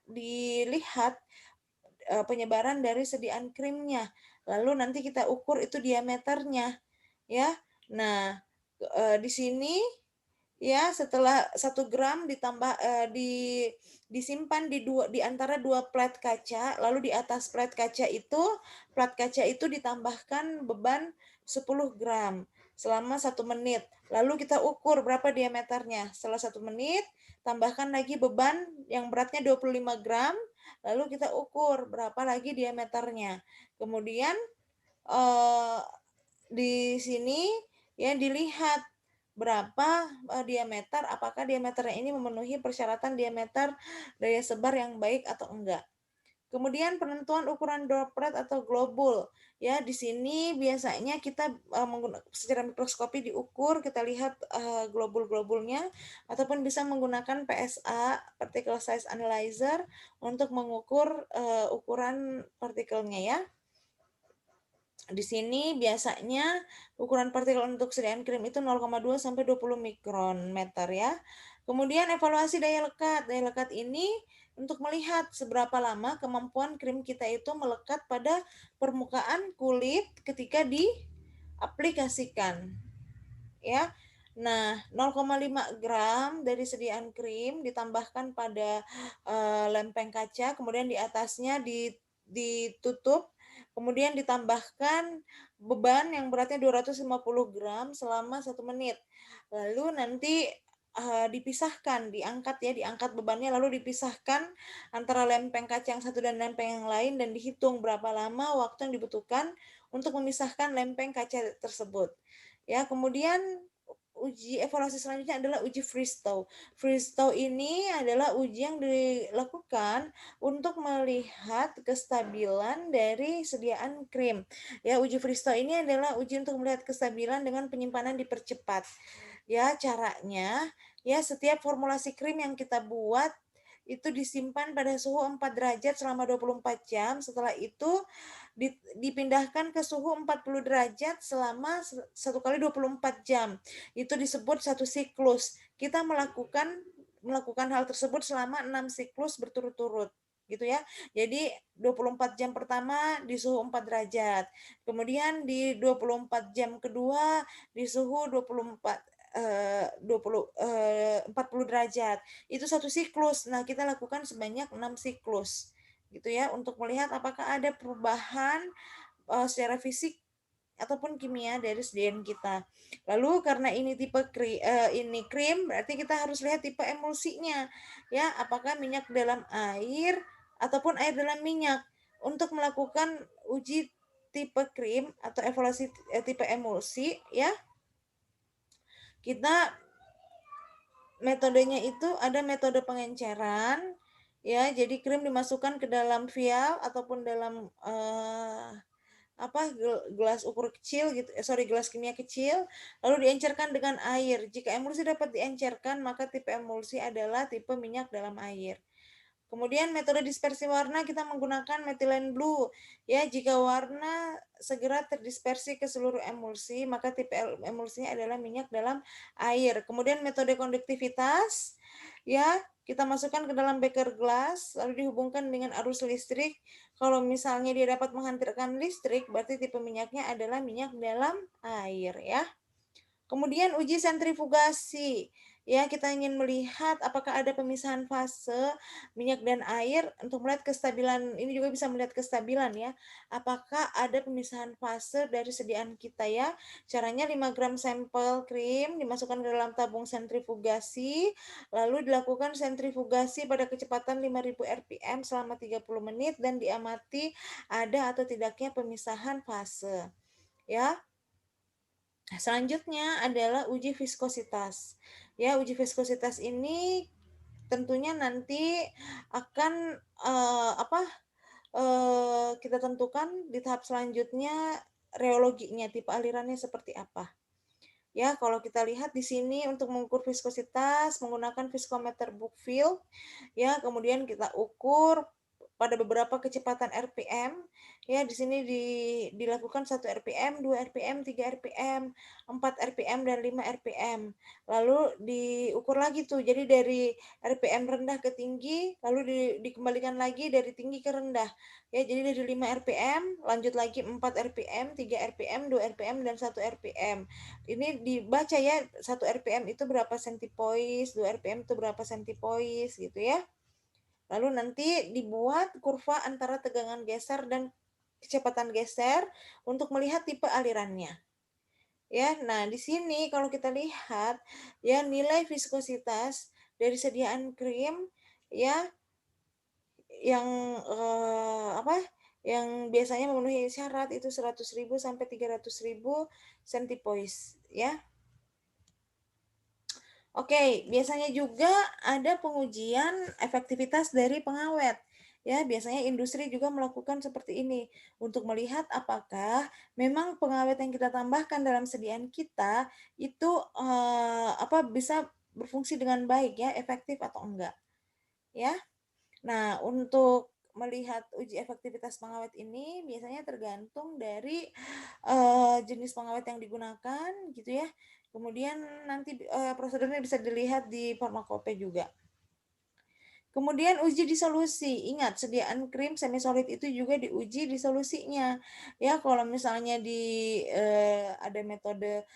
dilihat penyebaran dari sediaan krimnya. Lalu nanti kita ukur itu diameternya, ya. Nah, di sini ya setelah 1 gram disimpan di antara 2 plat kaca, lalu di atas plat kaca itu ditambahkan beban 10 gram selama 1 menit. Lalu kita ukur berapa diameternya. Setelah 1 menit, tambahkan lagi beban yang beratnya 25 gram, lalu kita ukur berapa lagi diameternya. Kemudian di sini ya dilihat berapa diameter, apakah diameternya ini memenuhi persyaratan diameter daya sebar yang baik atau enggak. Kemudian penentuan ukuran droplet atau globul, ya. Di sini biasanya kita secara mikroskopi diukur, kita lihat globul-globulnya, ataupun bisa menggunakan PSA (particle size analyzer) untuk mengukur ukuran partikelnya, ya. Di sini biasanya ukuran partikel untuk sediaan krim itu 0,2 sampai 20 mikrometer, ya. Kemudian evaluasi daya lekat. Daya lekat ini untuk melihat seberapa lama kemampuan krim kita itu melekat pada permukaan kulit ketika diaplikasikan, ya. Nah, 0,5 gram dari sediaan krim ditambahkan pada lempeng kaca, kemudian di atasnya ditutup, kemudian ditambahkan beban yang beratnya 250 gram selama 1 menit. Lalu nanti dipisahkan, diangkat bebannya, lalu dipisahkan antara lempeng kaca yang satu dan lempeng yang lain, dan dihitung berapa lama waktu yang dibutuhkan untuk memisahkan lempeng kaca tersebut. Ya, kemudian uji evaluasi selanjutnya adalah uji freeze thaw. Freeze thaw ini adalah uji yang dilakukan untuk melihat kestabilan dari sediaan krim. Ya, uji freeze thaw ini adalah uji untuk melihat kestabilan dengan penyimpanan dipercepat. Ya, caranya ya setiap formulasi krim yang kita buat itu disimpan pada suhu 4 derajat selama 24 jam. Setelah itu dipindahkan ke suhu 40 derajat selama 1 kali 24 jam. Itu disebut satu siklus. Kita melakukan hal tersebut selama 6 siklus berturut-turut, gitu ya. Jadi 24 jam pertama di suhu 4 derajat. Kemudian di 24 jam kedua di suhu 40 derajat. Itu satu siklus. Nah, kita lakukan sebanyak 6 siklus, gitu ya, untuk melihat apakah ada perubahan secara fisik ataupun kimia dari sediaan kita. Lalu karena ini ini krim, berarti kita harus lihat tipe emulsinya, ya, apakah minyak dalam air ataupun air dalam minyak. Untuk melakukan uji tipe krim atau evaluasi tipe emulsi, ya, kita metodenya itu ada metode pengenceran, ya. Jadi krim dimasukkan ke dalam vial ataupun dalam gelas ukur kecil gitu, gelas kimia kecil, lalu diencerkan dengan air. Jika emulsi dapat diencerkan, maka tipe emulsi adalah tipe minyak dalam air. Kemudian metode dispersi warna kita menggunakan methylene blue. Ya, jika warna segera terdispersi ke seluruh emulsi, maka tipe emulsinya adalah minyak dalam air. Kemudian metode konduktivitas, ya, kita masukkan ke dalam beker gelas, lalu dihubungkan dengan arus listrik. Kalau misalnya dia dapat menghantarkan listrik, berarti tipe minyaknya adalah minyak dalam air, ya. Kemudian uji sentrifugasi. Ya, kita ingin melihat apakah ada pemisahan fase minyak dan air untuk melihat kestabilan. Ini juga bisa melihat kestabilan ya. Apakah ada pemisahan fase dari sediaan kita ya. Caranya 5 gram sampel krim dimasukkan ke dalam tabung sentrifugasi, lalu dilakukan sentrifugasi pada kecepatan 5000 rpm selama 30 menit dan diamati ada atau tidaknya pemisahan fase. Ya, selanjutnya adalah uji viskositas. Ya, uji viskositas ini tentunya nanti akan kita tentukan di tahap selanjutnya reologinya, tipe alirannya seperti apa. Ya, kalau kita lihat di sini untuk mengukur viskositas menggunakan viskometer Bookfield, ya, kemudian kita ukur pada beberapa kecepatan RPM, ya, di sini dilakukan 1 RPM, 2 RPM, 3 RPM, 4 RPM, dan 5 RPM. Lalu diukur lagi tuh, jadi dari RPM rendah ke tinggi, lalu dikembalikan lagi dari tinggi ke rendah. Ya, jadi dari 5 RPM, lanjut lagi 4 RPM, 3 RPM, 2 RPM, dan 1 RPM. Ini dibaca ya, 1 RPM itu berapa sentipoise, 2 RPM itu berapa sentipoise gitu ya. Lalu nanti dibuat kurva antara tegangan geser dan kecepatan geser untuk melihat tipe alirannya. Ya, nah di sini kalau kita lihat ya nilai viskositas dari sediaan krim ya yang yang biasanya memenuhi syarat itu 100.000 sampai 300.000 sentipoise ya. Oke, biasanya juga ada pengujian efektivitas dari pengawet. Ya, biasanya industri juga melakukan seperti ini untuk melihat apakah memang pengawet yang kita tambahkan dalam sediaan kita itu bisa berfungsi dengan baik ya, efektif atau enggak. Ya. Nah, untuk melihat uji efektivitas pengawet ini biasanya tergantung dari jenis pengawet yang digunakan gitu ya. Kemudian nanti prosedurnya bisa dilihat di farmakope juga. Kemudian uji disolusi. Ingat, sediaan krim semisolid itu juga diuji disolusinya. Ya, kalau misalnya ada metode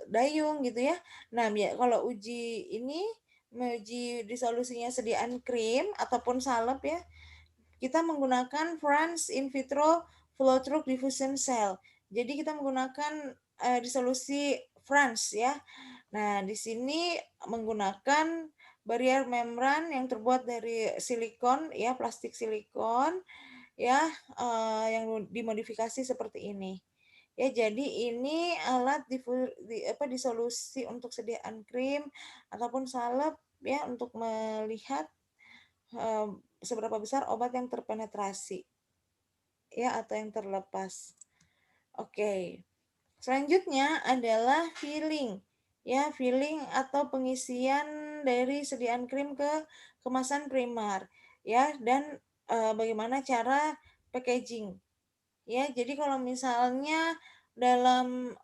dayung gitu ya. Nah, kalau uji ini menguji disolusinya sediaan krim ataupun salep ya, kita menggunakan France in vitro flow through diffusion cell. Jadi kita menggunakan disolusi France ya. Nah, di sini menggunakan barrier membran yang terbuat dari silikon ya, plastik silikon ya, yang dimodifikasi seperti ini. Ya, jadi ini alat disolusi untuk sediaan krim ataupun salep ya untuk melihat seberapa besar obat yang terpenetrasi ya atau yang terlepas. Oke. Selanjutnya adalah filling. Ya, filling atau pengisian dari sediaan krim ke kemasan primer ya, dan bagaimana cara packaging. Ya, jadi kalau misalnya dalam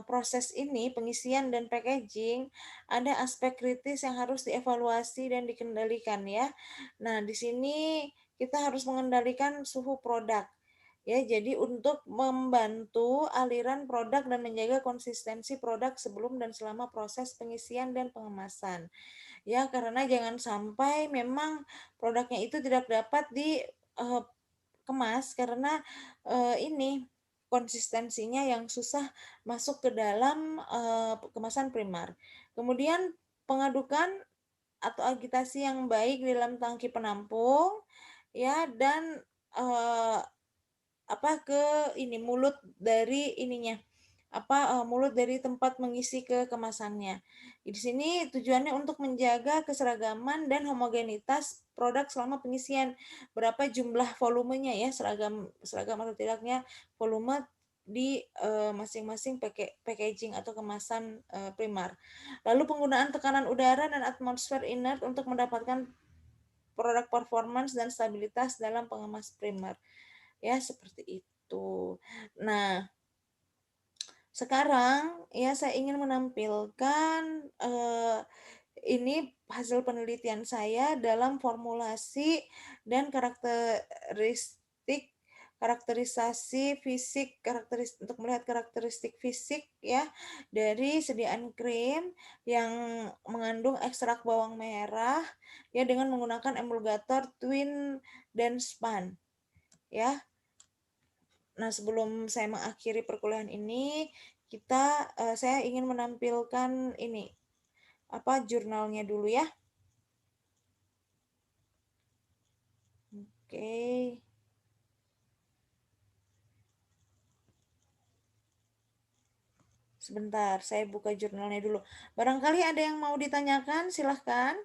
proses ini pengisian dan packaging ada aspek kritis yang harus dievaluasi dan dikendalikan ya. Nah, di sini kita harus mengendalikan suhu produk. Ya, jadi untuk membantu aliran produk dan menjaga konsistensi produk sebelum dan selama proses pengisian dan pengemasan. Ya, karena jangan sampai memang produknya itu tidak dapat dikemas karena ini konsistensinya yang susah masuk ke dalam kemasan primer. Kemudian pengadukan atau agitasi yang baik di dalam tangki penampung ya, dan eh, ke ini mulut dari ininya mulut dari tempat mengisi ke kemasannya. Di sini tujuannya untuk menjaga keseragaman dan homogenitas produk selama pengisian. Berapa jumlah volumenya ya, seragam atau tidaknya volume di masing-masing packaging atau kemasan primer. Lalu penggunaan tekanan udara dan atmosfer inert untuk mendapatkan produk performance dan stabilitas dalam pengemas primer. Ya, seperti itu. Nah, sekarang ya saya ingin menampilkan ini hasil penelitian saya dalam formulasi dan karakterisasi fisik untuk melihat karakteristik fisik ya dari sediaan krim yang mengandung ekstrak bawang merah ya dengan menggunakan emulgator twin dan span ya. Nah, sebelum saya mengakhiri perkuliahan ini, saya ingin menampilkan ini jurnalnya dulu ya. Oke. Sebentar, saya buka jurnalnya dulu. Barangkali ada yang mau ditanyakan, silahkan.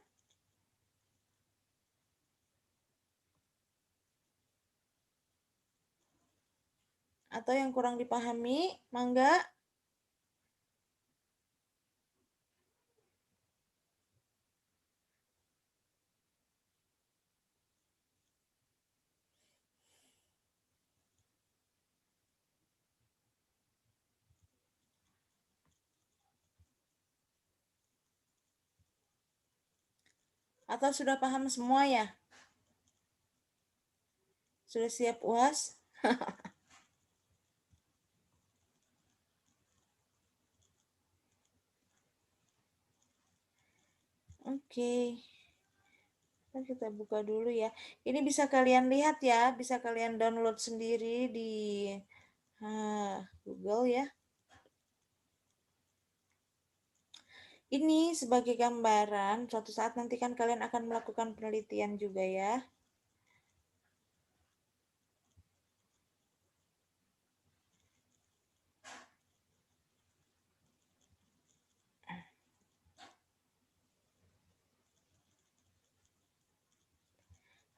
Atau yang kurang dipahami, mangga. Atau sudah paham semua ya? Sudah siap UAS? Oke. Kita buka dulu ya. Ini bisa kalian lihat ya, bisa kalian download sendiri di Google ya. Ini sebagai gambaran, suatu saat nanti kan kalian akan melakukan penelitian juga ya.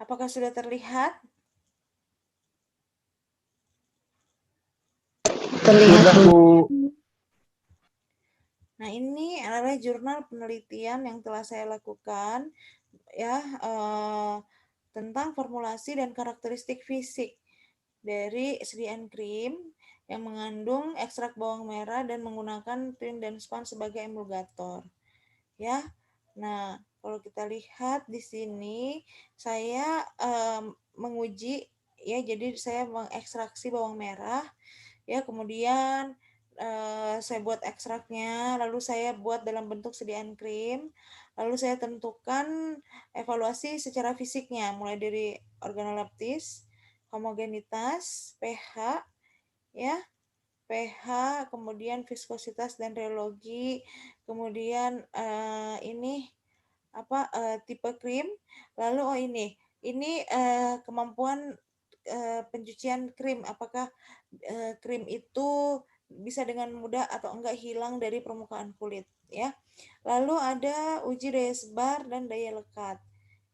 Apakah sudah terlihat? Terlihat, Bu. Nah, ini adalah jurnal penelitian yang telah saya lakukan ya tentang formulasi dan karakteristik fisik dari sediaan krim yang mengandung ekstrak bawang merah dan menggunakan twin dan span sebagai emulgator. Ya. Nah, kalau kita lihat di sini saya menguji ya, jadi saya mengekstraksi bawang merah ya, kemudian saya buat ekstraknya, lalu saya buat dalam bentuk sediaan krim, lalu saya tentukan evaluasi secara fisiknya, mulai dari organoleptis, homogenitas, pH, ya, pH, kemudian viskositas dan reologi, kemudian ini tipe krim, lalu ini kemampuan pencucian krim, apakah krim itu bisa dengan mudah atau enggak hilang dari permukaan kulit ya. Lalu ada uji daya sebar dan daya lekat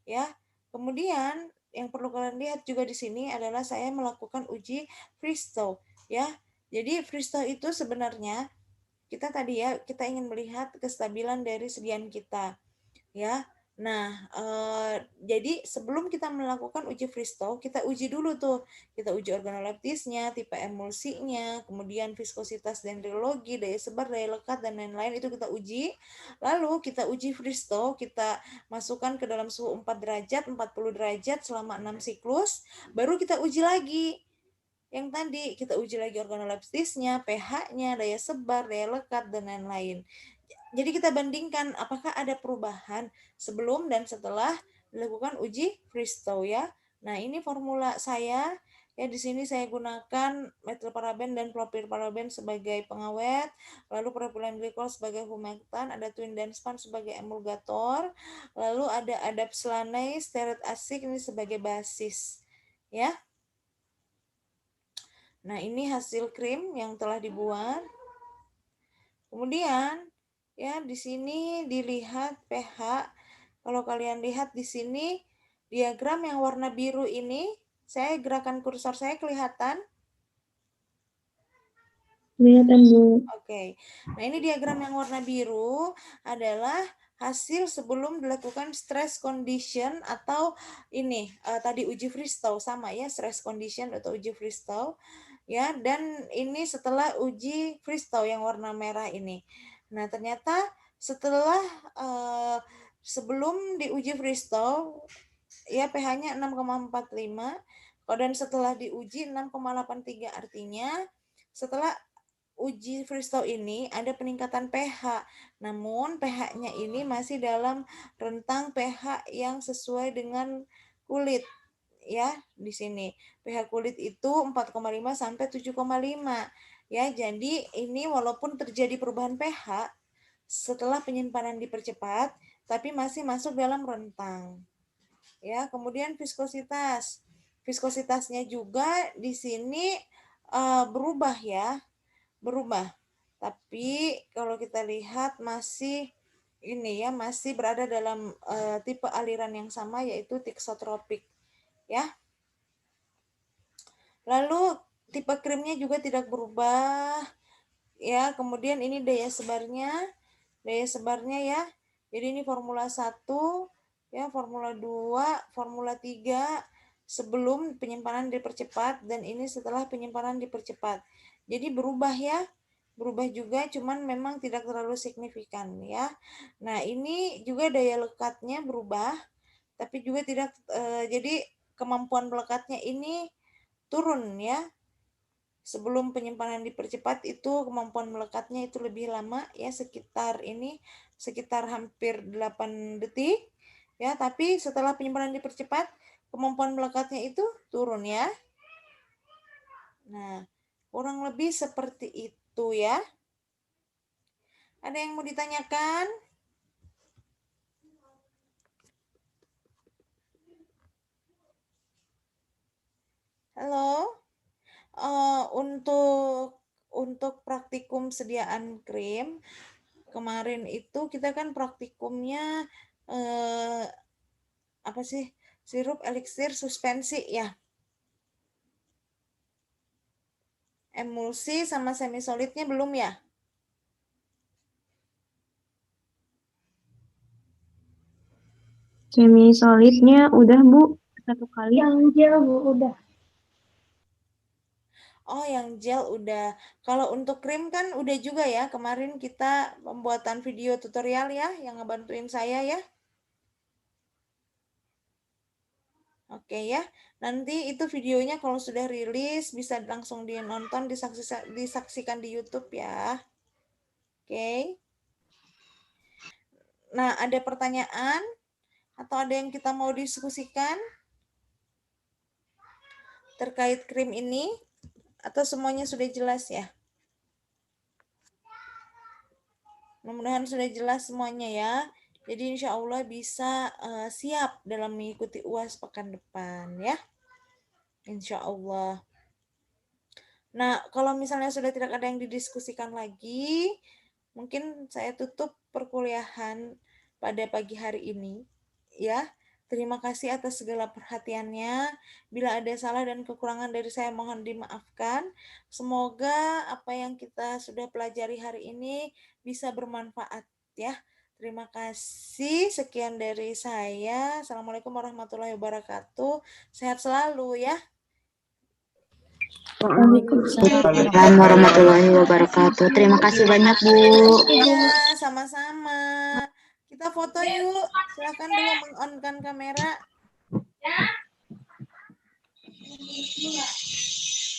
ya. Kemudian yang perlu kalian lihat juga di sini adalah saya melakukan uji Fristo ya. Jadi Fristo itu sebenarnya kita ingin melihat kestabilan dari sediaan kita ya. Nah, jadi sebelum kita melakukan uji Fristo, kita uji dulu tuh. Kita uji organoleptisnya, tipe emulsinya, kemudian viskositas dendrologi, daya sebar, daya lekat, dan lain-lain itu kita uji. Lalu kita uji Fristo, kita masukkan ke dalam suhu 4 derajat, 40 derajat selama 6 siklus, baru kita uji lagi. Yang tadi kita uji lagi organoleptisnya, pH-nya, daya sebar, daya lekat, dan lain-lain. Jadi kita bandingkan apakah ada perubahan sebelum dan setelah dilakukan uji Fristo ya. Nah, ini formula saya ya, di sini saya gunakan metilparaben dan propylparaben sebagai pengawet, lalu propylen glikol sebagai humektan, ada twin dan span sebagai emulgator, lalu ada adapslanei stearit asik ini sebagai basis ya. Nah, ini hasil krim yang telah dibuat. Kemudian ya di sini dilihat pH. Kalau kalian lihat di sini diagram yang warna biru ini, saya gerakan kursor saya kelihatan? Kelihatan, Bu. Oke. Nah, ini diagram yang warna biru adalah hasil sebelum dilakukan stress condition atau ini tadi uji Freestyle sama ya, stress condition atau uji Freestyle ya, dan ini setelah uji Freestyle yang warna merah ini. Nah, ternyata setelah sebelum diuji Freestyle ya pH-nya 6,45 dan setelah diuji 6,83, artinya setelah uji Freestyle ini ada peningkatan pH, namun pH-nya ini masih dalam rentang pH yang sesuai dengan kulit ya. Di sini pH kulit itu 4,5 sampai 7,5 ya. Jadi ini walaupun terjadi perubahan pH setelah penyimpanan dipercepat, tapi masih masuk dalam rentang ya. Kemudian viskositas, viskositasnya juga di sini berubah ya, berubah. Tapi kalau kita lihat masih ini ya, masih berada dalam tipe aliran yang sama, yaitu thixotropik ya. Lalu tipe krimnya juga tidak berubah ya. Kemudian ini daya sebarnya ya. Jadi ini formula 1 ya, formula 2, formula 3 sebelum penyimpanan dipercepat, dan ini setelah penyimpanan dipercepat. Jadi berubah ya, berubah juga, cuman memang tidak terlalu signifikan ya. Nah, ini juga daya lekatnya berubah, tapi juga tidak jadi kemampuan melekatnya ini turun ya. Sebelum penyimpanan dipercepat itu kemampuan melekatnya itu lebih lama ya, sekitar hampir 8 detik ya, tapi setelah penyimpanan dipercepat kemampuan melekatnya itu turun ya. Nah, kurang lebih seperti itu ya. Ada yang mau ditanyakan? Halo? Untuk praktikum sediaan krim kemarin itu kita kan praktikumnya apa sih, sirup eliksir suspensi ya, emulsi sama semi solidnya belum ya? Semi solidnya udah Bu, 1 kali. Yang gel Bu udah. Oh, yang gel udah. Kalau untuk krim kan udah juga ya, kemarin kita pembuatan video tutorial ya, yang ngebantuin saya ya. Oke ya, nanti itu videonya kalau sudah rilis bisa langsung dinonton, disaksikan di YouTube ya. Oke. Nah, ada pertanyaan atau ada yang kita mau diskusikan terkait krim ini, atau semuanya sudah jelas ya? Mudah-mudahan sudah jelas semuanya ya. Jadi insya Allah bisa siap dalam mengikuti UAS pekan depan ya. Insya Allah. Nah, kalau misalnya sudah tidak ada yang didiskusikan lagi, mungkin saya tutup perkuliahan pada pagi hari ini ya. Terima kasih atas segala perhatiannya. Bila ada salah dan kekurangan dari saya mohon dimaafkan. Semoga apa yang kita sudah pelajari hari ini bisa bermanfaat ya. Terima kasih. Sekian dari saya. Assalamualaikum warahmatullahi wabarakatuh. Sehat selalu ya. Waalaikumsalam warahmatullahi wabarakatuh. Terima kasih banyak Bu. Iya, sama-sama. Kita foto yuk. Silahkan dulu meng-on-kan kamera.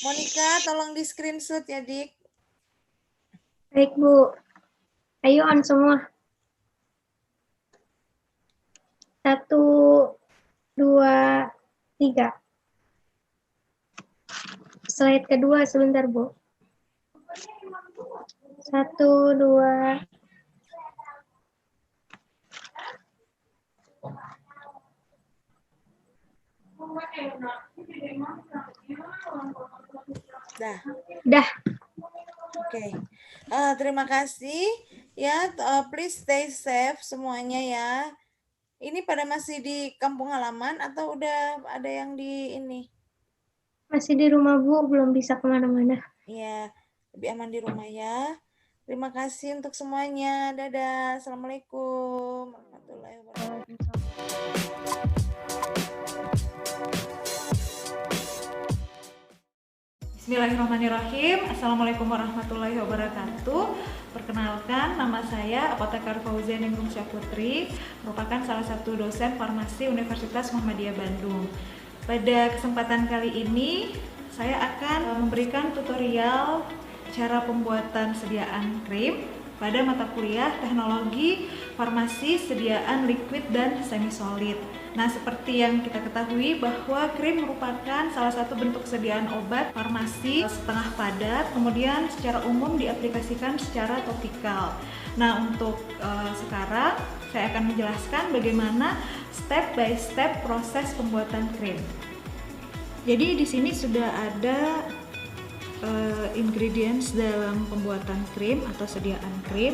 Monica, tolong di screenshot ya, Dik. Baik Bu. Ayo on semua. 1, 2, 3. Slide kedua sebentar Bu. 1, 2. Dah. Oke. Terima kasih ya. Please stay safe semuanya ya. Ini pada masih di kampung halaman atau udah ada yang di ini? Masih di rumah Bu, belum bisa kemana-mana. Ya, lebih aman di rumah ya. Terima kasih untuk semuanya. Dadah. Assalamualaikum warahmatullahi wabarakatuh. Bismillahirrahmanirrahim. Assalamualaikum warahmatullahi wabarakatuh. Perkenalkan, nama saya Apoteker Fauzia Ningrum Syahputri, merupakan salah satu dosen farmasi Universitas Muhammadiyah Bandung. Pada kesempatan kali ini, saya akan memberikan tutorial cara pembuatan sediaan krim pada mata kuliah Teknologi Farmasi Sediaan Liquid dan Semi Solid. Nah, seperti yang kita ketahui bahwa krim merupakan salah satu bentuk sediaan obat farmasi setengah padat, kemudian secara umum diaplikasikan secara topikal. Nah, untuk sekarang saya akan menjelaskan bagaimana step by step proses pembuatan krim. Jadi di sini sudah ada ingredients dalam pembuatan krim atau sediaan krim.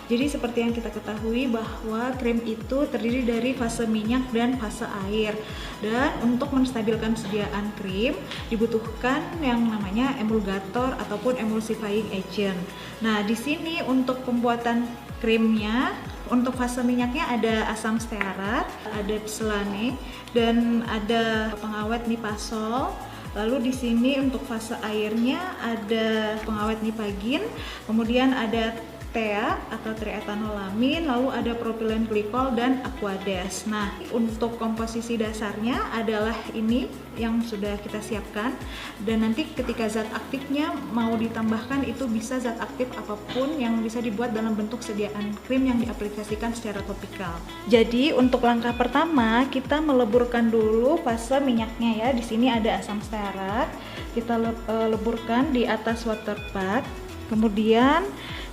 Jadi seperti yang kita ketahui bahwa krim itu terdiri dari fase minyak dan fase air. Dan untuk menstabilkan sediaan krim dibutuhkan yang namanya emulgator ataupun emulsifying agent. Nah, di sini untuk pembuatan krimnya, untuk fase minyaknya ada asam stearat, ada pselane, dan ada pengawet nipasol. Lalu di sini untuk fase airnya ada pengawet nipagin, kemudian ada TEA atau triethanolamin, lalu ada propilen glikol dan aquades. Nah, untuk komposisi dasarnya adalah ini yang sudah kita siapkan, dan nanti ketika zat aktifnya mau ditambahkan itu bisa zat aktif apapun yang bisa dibuat dalam bentuk sediaan krim yang diaplikasikan secara topikal. Jadi untuk langkah pertama kita meleburkan dulu fase minyaknya ya. Di sini ada asam stearat, kita leburkan di atas water bath. Kemudian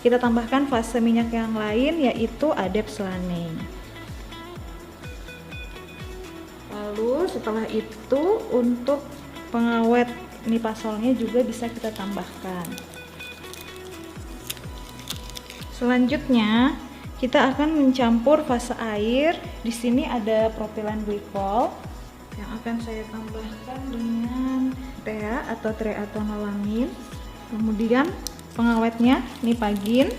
kita tambahkan fase minyak yang lain yaitu adepslane. Lalu setelah itu untuk pengawet nipasolnya juga bisa kita tambahkan. Selanjutnya kita akan mencampur fase air. Di sini ada propilen glikol yang akan saya tambahkan dengan TEA atau triethanolamin. Kemudian pengawetnya nipagin,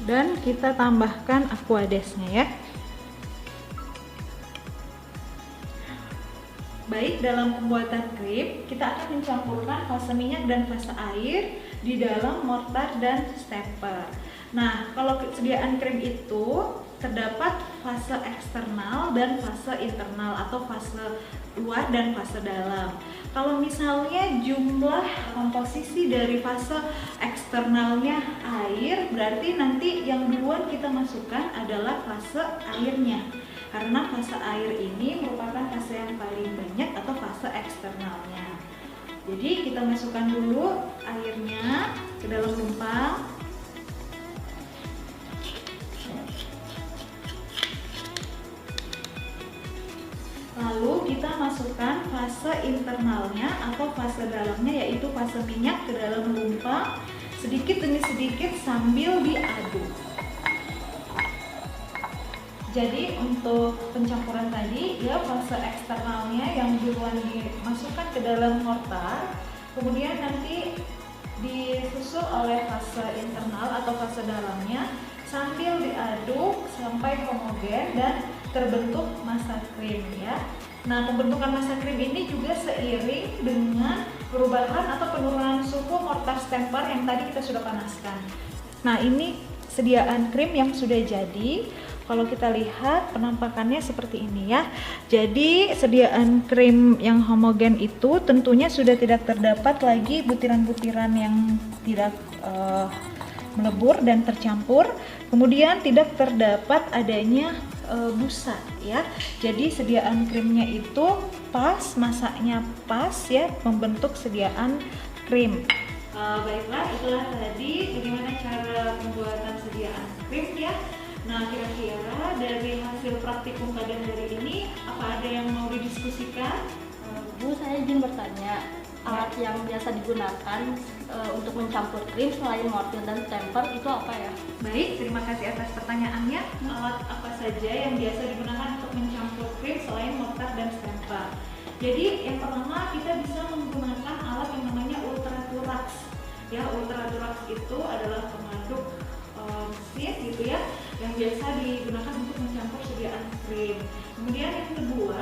dan kita tambahkan aquadesnya ya. Baik, dalam pembuatan krim kita akan mencampurkan fase minyak dan fase air di dalam mortar dan stamper. Nah, kalau sediaan krim itu terdapat fase eksternal dan fase internal atau fase luar dan fase dalam. Kalau misalnya jumlah komposisi dari fase eksternalnya air, berarti nanti yang duluan kita masukkan adalah fase airnya. Karena fase air ini merupakan fase yang paling banyak atau fase eksternalnya. Jadi kita masukkan dulu airnya ke dalam lumpang. Lalu kita masukkan fase internalnya atau fase dalamnya, yaitu fase minyak ke dalam lumpang sedikit demi sedikit sambil diaduk. Jadi untuk pencampuran tadi ya, fase eksternalnya yang duluan dimasukkan ke dalam mortar, kemudian nanti disusul oleh fase internal atau fase dalamnya sambil diaduk sampai homogen dan terbentuk massa krim ya. Nah, pembentukan massa krim ini juga seiring dengan perubahan atau penurunan suhu mortar stamper yang tadi kita sudah panaskan. Nah, ini sediaan krim yang sudah jadi. Kalau kita lihat penampakannya seperti ini ya. Jadi sediaan krim yang homogen itu tentunya sudah tidak terdapat lagi butiran-butiran yang tidak melebur dan tercampur. Kemudian tidak terdapat adanya busa ya. Jadi sediaan krimnya itu pas, masaknya pas ya, membentuk sediaan krim. Baiklah, itulah tadi bagaimana cara pembuatan sediaan krim ya. Nah, kira-kira dari hasil praktikum pada hari ini apa ada yang mau didiskusikan? Bu, saya izin bertanya, alat yang biasa digunakan untuk mencampur krim selain mortir dan stamper itu apa ya? Baik, terima kasih atas pertanyaannya. Alat apa saja yang biasa digunakan untuk mencampur krim selain mortar dan stamper? Jadi yang pertama kita bisa menggunakan alat yang itu adalah pengaduk mesin gitu ya, yang biasa digunakan untuk mencampur sediaan krim. Kemudian yang kedua,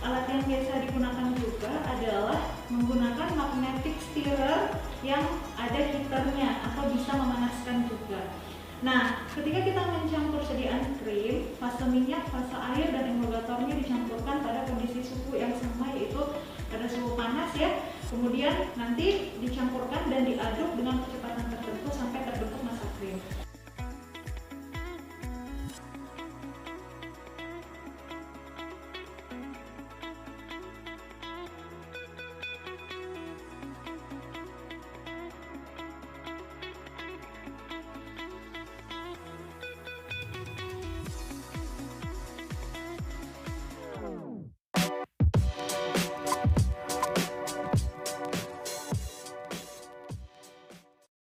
alat yang biasa digunakan juga adalah menggunakan magnetic stirrer yang ada heaternya atau bisa memanaskan juga. Nah, ketika kita mencampur sediaan krim, fase minyak, fase air, dan emulgatornya dicampurkan pada kondisi suhu yang sama, yaitu pada suhu panas ya. Kemudian nanti dicampurkan dan diaduk dengan